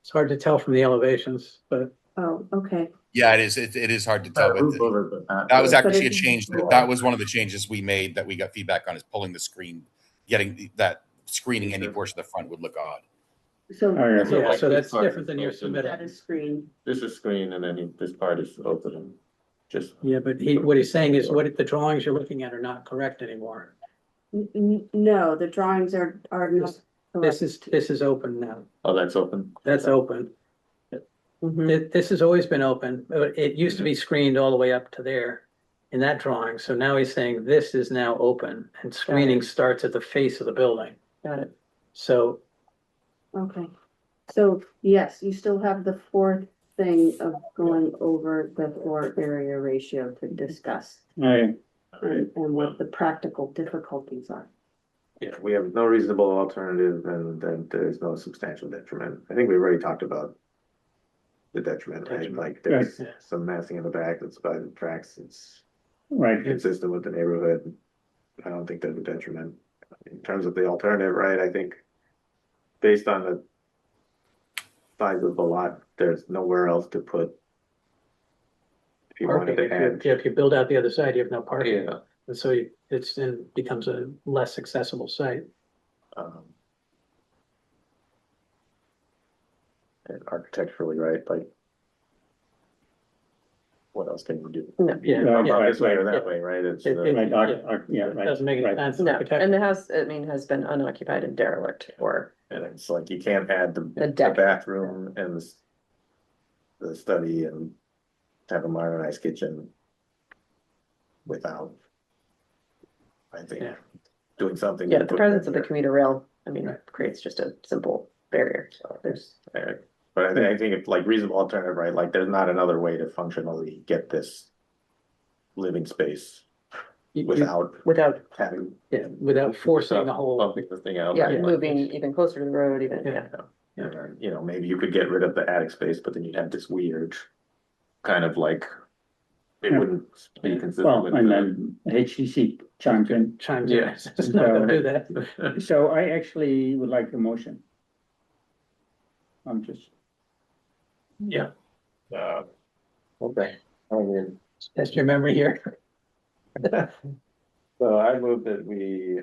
It's hard to tell from the elevations, but oh, okay. Yeah, it is. It is hard to tell, but that was actually a change. That was one of the changes we made that we got feedback on, is pulling the screen, getting that screening any portion of the front would look odd. So. Yeah, so that's different than your submittal. That is screen. This is screen and then this part is open. Just. Yeah, but what he's saying is what if the drawings you're looking at are not correct anymore? No, the drawings are not. This is open now. Oh, that's open. That's open. This has always been open, but it used to be screened all the way up to there in that drawing. So now he's saying this is now open and screening starts at the face of the building. Got it. So. Okay, so yes, you still have the fourth thing of going over the floor area ratio to discuss. Right. And what the practical difficulties are. Yeah, we have no reasonable alternative and then there's no substantial detriment. I think we already talked about the detriment, right? Like there's some massing in the back that's by the tracks. It's Right. consistent with the neighborhood. I don't think there's a detriment. In terms of the alternative, right, I think based on the size of the lot, there's nowhere else to put. If you wanted to add. If you build out the other side, you have no parking. Yeah. And so it's then becomes a less accessible site. And architecturally, right, like. What else can you do? No. This way or that way, right? It's. It doesn't make any sense. No, and the house, I mean, has been unoccupied and derelict for. And it's like, you can't add the deck. bathroom and the study and have a modernized kitchen without, I think, doing something. Yeah, to the put presence that of the there. commuter rail, I mean, creates just a simple barrier, so there's. But I think it's like reasonable alternative, right? Like there's not another way to functionally get this living space without having. Yeah, without forcing the whole. Bumping the thing out. Yeah, right? moving even closer to the road, even, yeah. And then, you know, maybe you could get rid of the attic space, but then you'd have this weird kind of like, it wouldn't be consistent Well, with. and the- then HTC chimes in. Yeah. It's not gonna do that. So I actually would like a motion. I'm just. Yeah. Okay. I mean. Test your memory here. So I move that we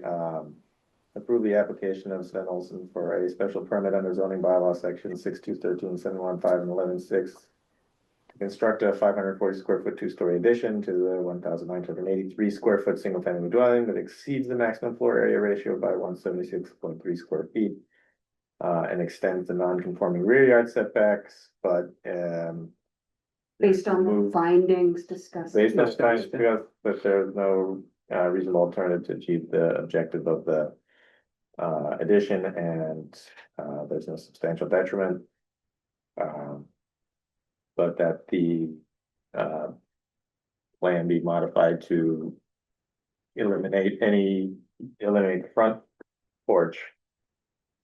approve the application of Sven Olson for a special permit under zoning bylaw section 6.2, 13.715 and 11.6 to construct a 540 square foot two-story addition to the 1,983 square foot single family dwelling that exceeds the maximum floor area ratio by 176.3 square feet. And extends the non-conforming rear yard setbacks, but Based on the findings discussed. based on findings, but there's no reasonable alternative to achieve the objective of the addition, and there's no substantial detriment. But that the plan be modified to eliminate the front porch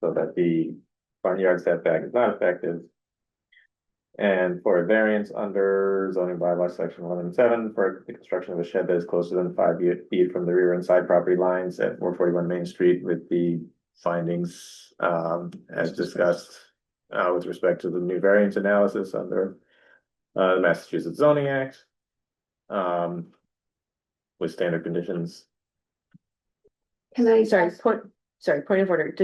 so that the front yard setback is not effective. And for a variance under zoning bylaw section 11.7 for the construction of a shed that is closer than 5 feet from the rear and side property lines at 441 Main Street with the findings as discussed with respect to the new variance analysis under the Massachusetts Zoning Act with standard conditions. Can I, point of order,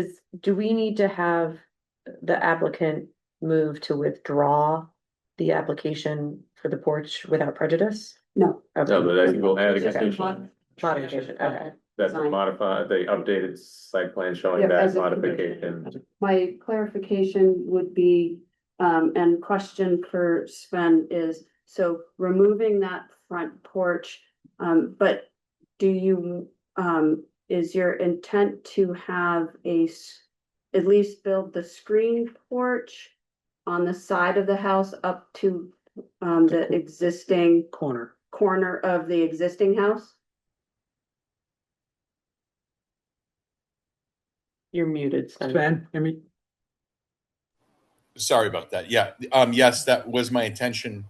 do we need to have the applicant move to withdraw the application for the porch without prejudice? No. Okay. No, but I think we'll add a Okay. condition. Modification, okay. That's modify the updated site plan showing Yeah, that as a modification. My clarification would be, and question for Sven is, so removing that front porch, but do you, is your intent to have at least build the screen porch on the side of the house up to, the existing corner of the existing house? You're muted, Sven, hear me? Sorry about that. Yeah, yes, that was my intention.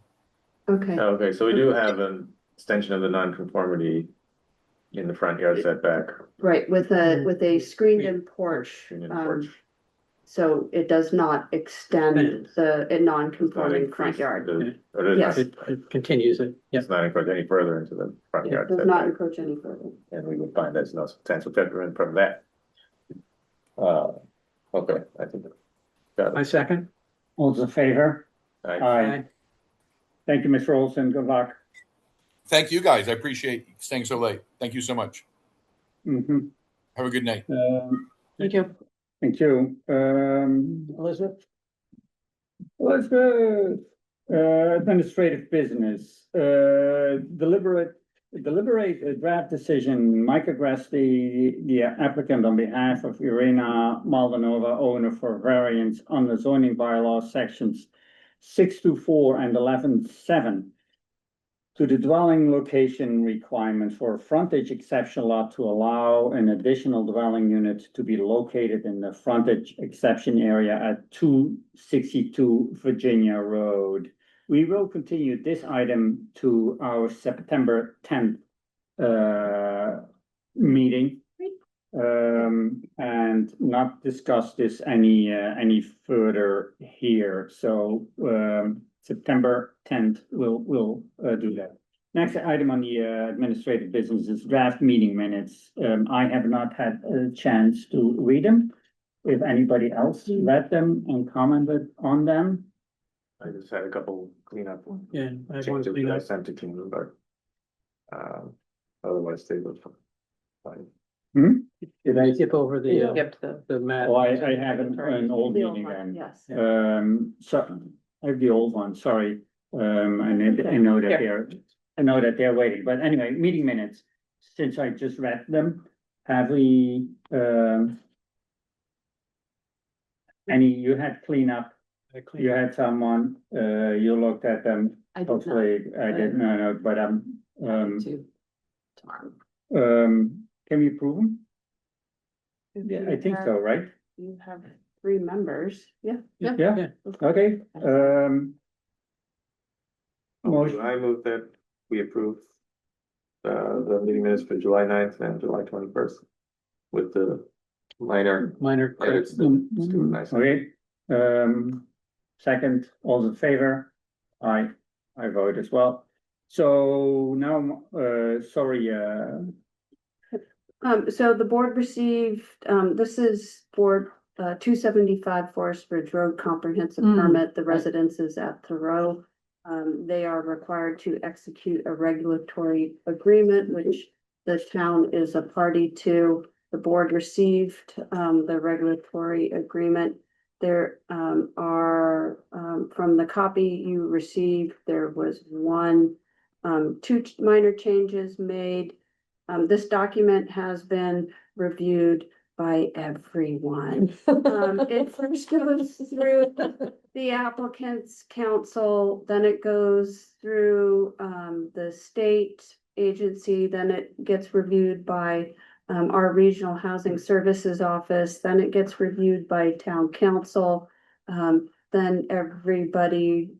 Okay. Okay, so we do have an extension of the nonconformity in the front yard setback. Right, with a screened in porch. Screened-in porch. So it does not extend the non-conforming front yard. Yes. It continues it, yeah. It's not encroach any further into the front It yard. does not encroach any further. And we would find there's no substantial detriment from that. Okay, I think. Got My it. second? All those in favor? Aye. Thank you, Mr. Olson. Good luck. Thank you, guys. I appreciate staying so late. Thank you so much. Mhm. Have a good night. Thank you. Thank you. Elizabeth? Elizabeth, administrative business, deliberate a draft decision. Micah Grassley, the applicant on behalf of Irina Malvanova, owner for variance on the zoning bylaw sections 624 and 11.7 to the dwelling location requirement for a frontage exception lot to allow an additional dwelling unit to be located in the frontage exception area at 262 Virginia Road. We will continue this item to our September 10th meeting. And not discuss this any further here. So September 10th, we'll do that. Next item on the administrative business is draft meeting minutes. I have not had a chance to read them. If anybody else read them and commented on them. I just had a couple cleanup. Yeah, I have one changes clean that I up. sent to Kim, but otherwise they look fine. Did I skip over the, Skipped the map? Oh, I have an old The old meeting one, then. yes. So I have the old one, sorry. I know that they're waiting, but anyway, meeting minutes, since I just read them, have we, you had cleanup, you had someone, you looked at them. I did not. Hopefully, I didn't know, but, To tomorrow. can we approve them? Yeah, I think so, right? You have 3 members, yeah. Yeah, okay, motion, I move that we approve the meeting minutes for July 9th and July 21st with the minor edits. Let's do it nice. okay, second, all in favor? I vote as well. So now, sorry, So the board received, this is for 275 Forest Ridge Road comprehensive permit, the residences at Thoreau. They are required to execute a regulatory agreement, which the town is a party to. The board received the regulatory agreement. There are, from the copy you received, there was 2 minor changes made. This document has been reviewed by everyone. It first goes through the applicant's council, then it goes through the state agency, then it gets reviewed by our regional housing services office, then it gets reviewed by town council. Then everybody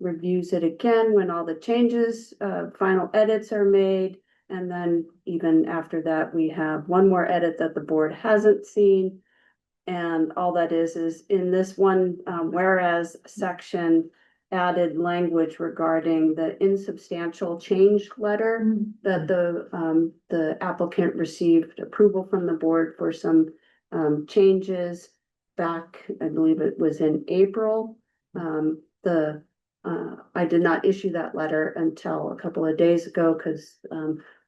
reviews it again when all the changes, final edits are made. And then even after that, we have one more edit that the board hasn't seen. And all that is in this one, whereas section added language regarding the insubstantial change letter that the applicant received approval from the board for some changes back, I believe it was in April. I did not issue that letter until a couple of days ago because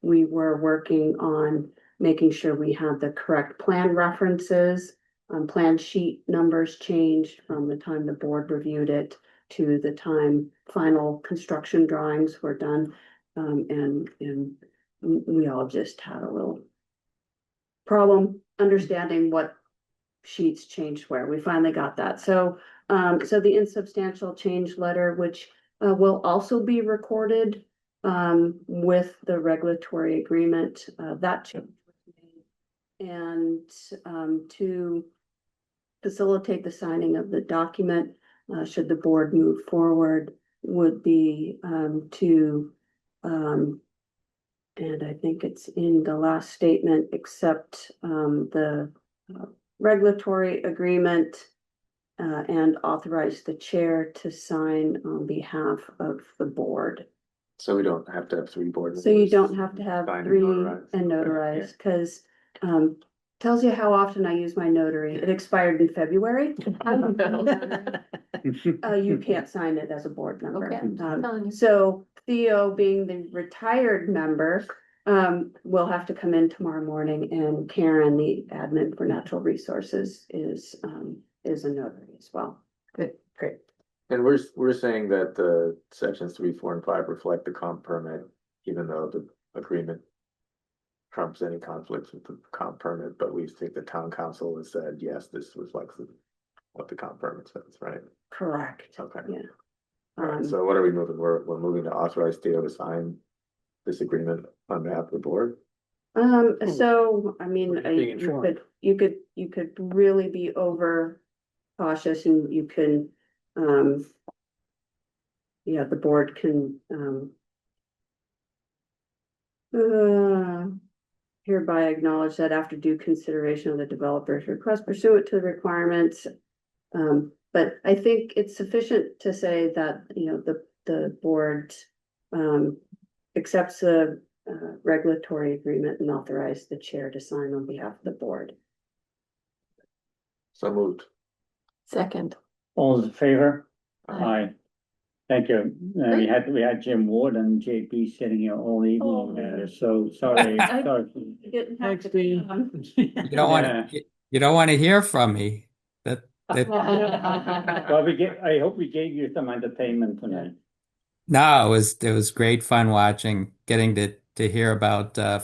we were working on making sure we had the correct plan references. Plan sheet numbers changed from the time the board reviewed it to the time final construction drawings were done. And we all just had a little problem understanding what sheets changed where. We finally got that. So the insubstantial change letter, which will also be recorded with the regulatory agreement, that change was made. And to facilitate the signing of the document, should the board move forward, would be to and I think it's in the last statement, accept the regulatory agreement. And authorize the chair to sign on behalf of the board. So we don't have to have three board So you members. don't have to have Sign and three notarize. and notarize, cause, tells you how often I use my notary. It expired in February. You can't sign it as a board member. Okay, I'm telling you. So Theo, being the retired member, will have to come in tomorrow morning, and Karen, the admin for natural resources, is a notary as well. Good, great. And we're saying that the sections 3, 4, and 5 reflect the comp permit, even though the agreement trumps any conflicts with the comp permit, but we think the town council has said, yes, this reflects what the comp permit says, right? Correct. Okay. Yeah. All right, so what are we moving? We're moving to authorize Theo to sign this agreement on behalf of the board? So, I mean, being informed. you could really be over cautious, and you can, yeah, the board can, hereby acknowledge that after due consideration of the developer's request pursuant to the requirements. But I think it's sufficient to say that, you know, the board, accepts the regulatory agreement and authorize the chair to sign on behalf of the board. So moved. Second. All those in favor? Aye. Aye. Thank you. We had Jim Ward and JP sitting here all evening, so sorry. Sorry. Thanks, You don't want to, you don't want to hear from me. That Well, I hope we gave you some entertainment tonight. no, it was great fun watching, getting to hear about the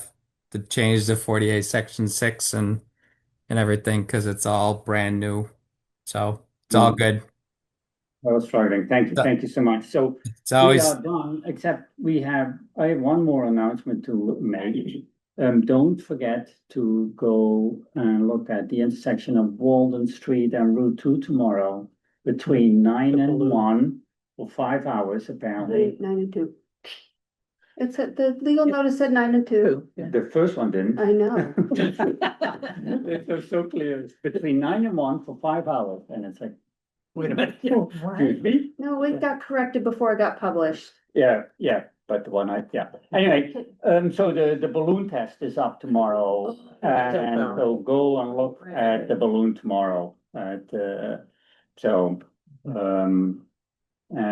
changes to 48 Section 6 and everything, because it's all brand new. So it's all good. I was struggling. Thank you so much. So It's always we are done, except I have one more announcement to make. Don't forget to go and look at the intersection of Walden Street and Route 2 tomorrow between 9 and 1 for 5 hours apparently. 9 and 2. It's the legal notice said 9 and 2. The first one didn't. I know. It was so clear. It's between 9 and 1 for 5 hours, and it's like, wait a minute. What? Excuse me? No, it got corrected before it got published. Yeah, but the one anyway, so the balloon test is up tomorrow. And so go and look at the balloon tomorrow and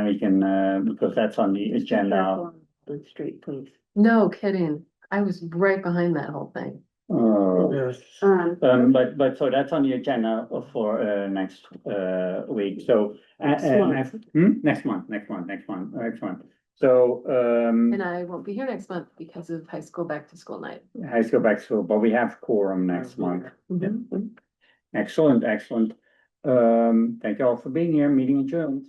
we can, because that's on the agenda. On the street, please. No kidding. I was right behind that whole thing. But so that's on the agenda for next week, so next month. So And I won't be here next month because of high school back to school night. high school back to school, but we have quorum next month. Mhm. Excellent. Thank you all for being here, meeting adjourned.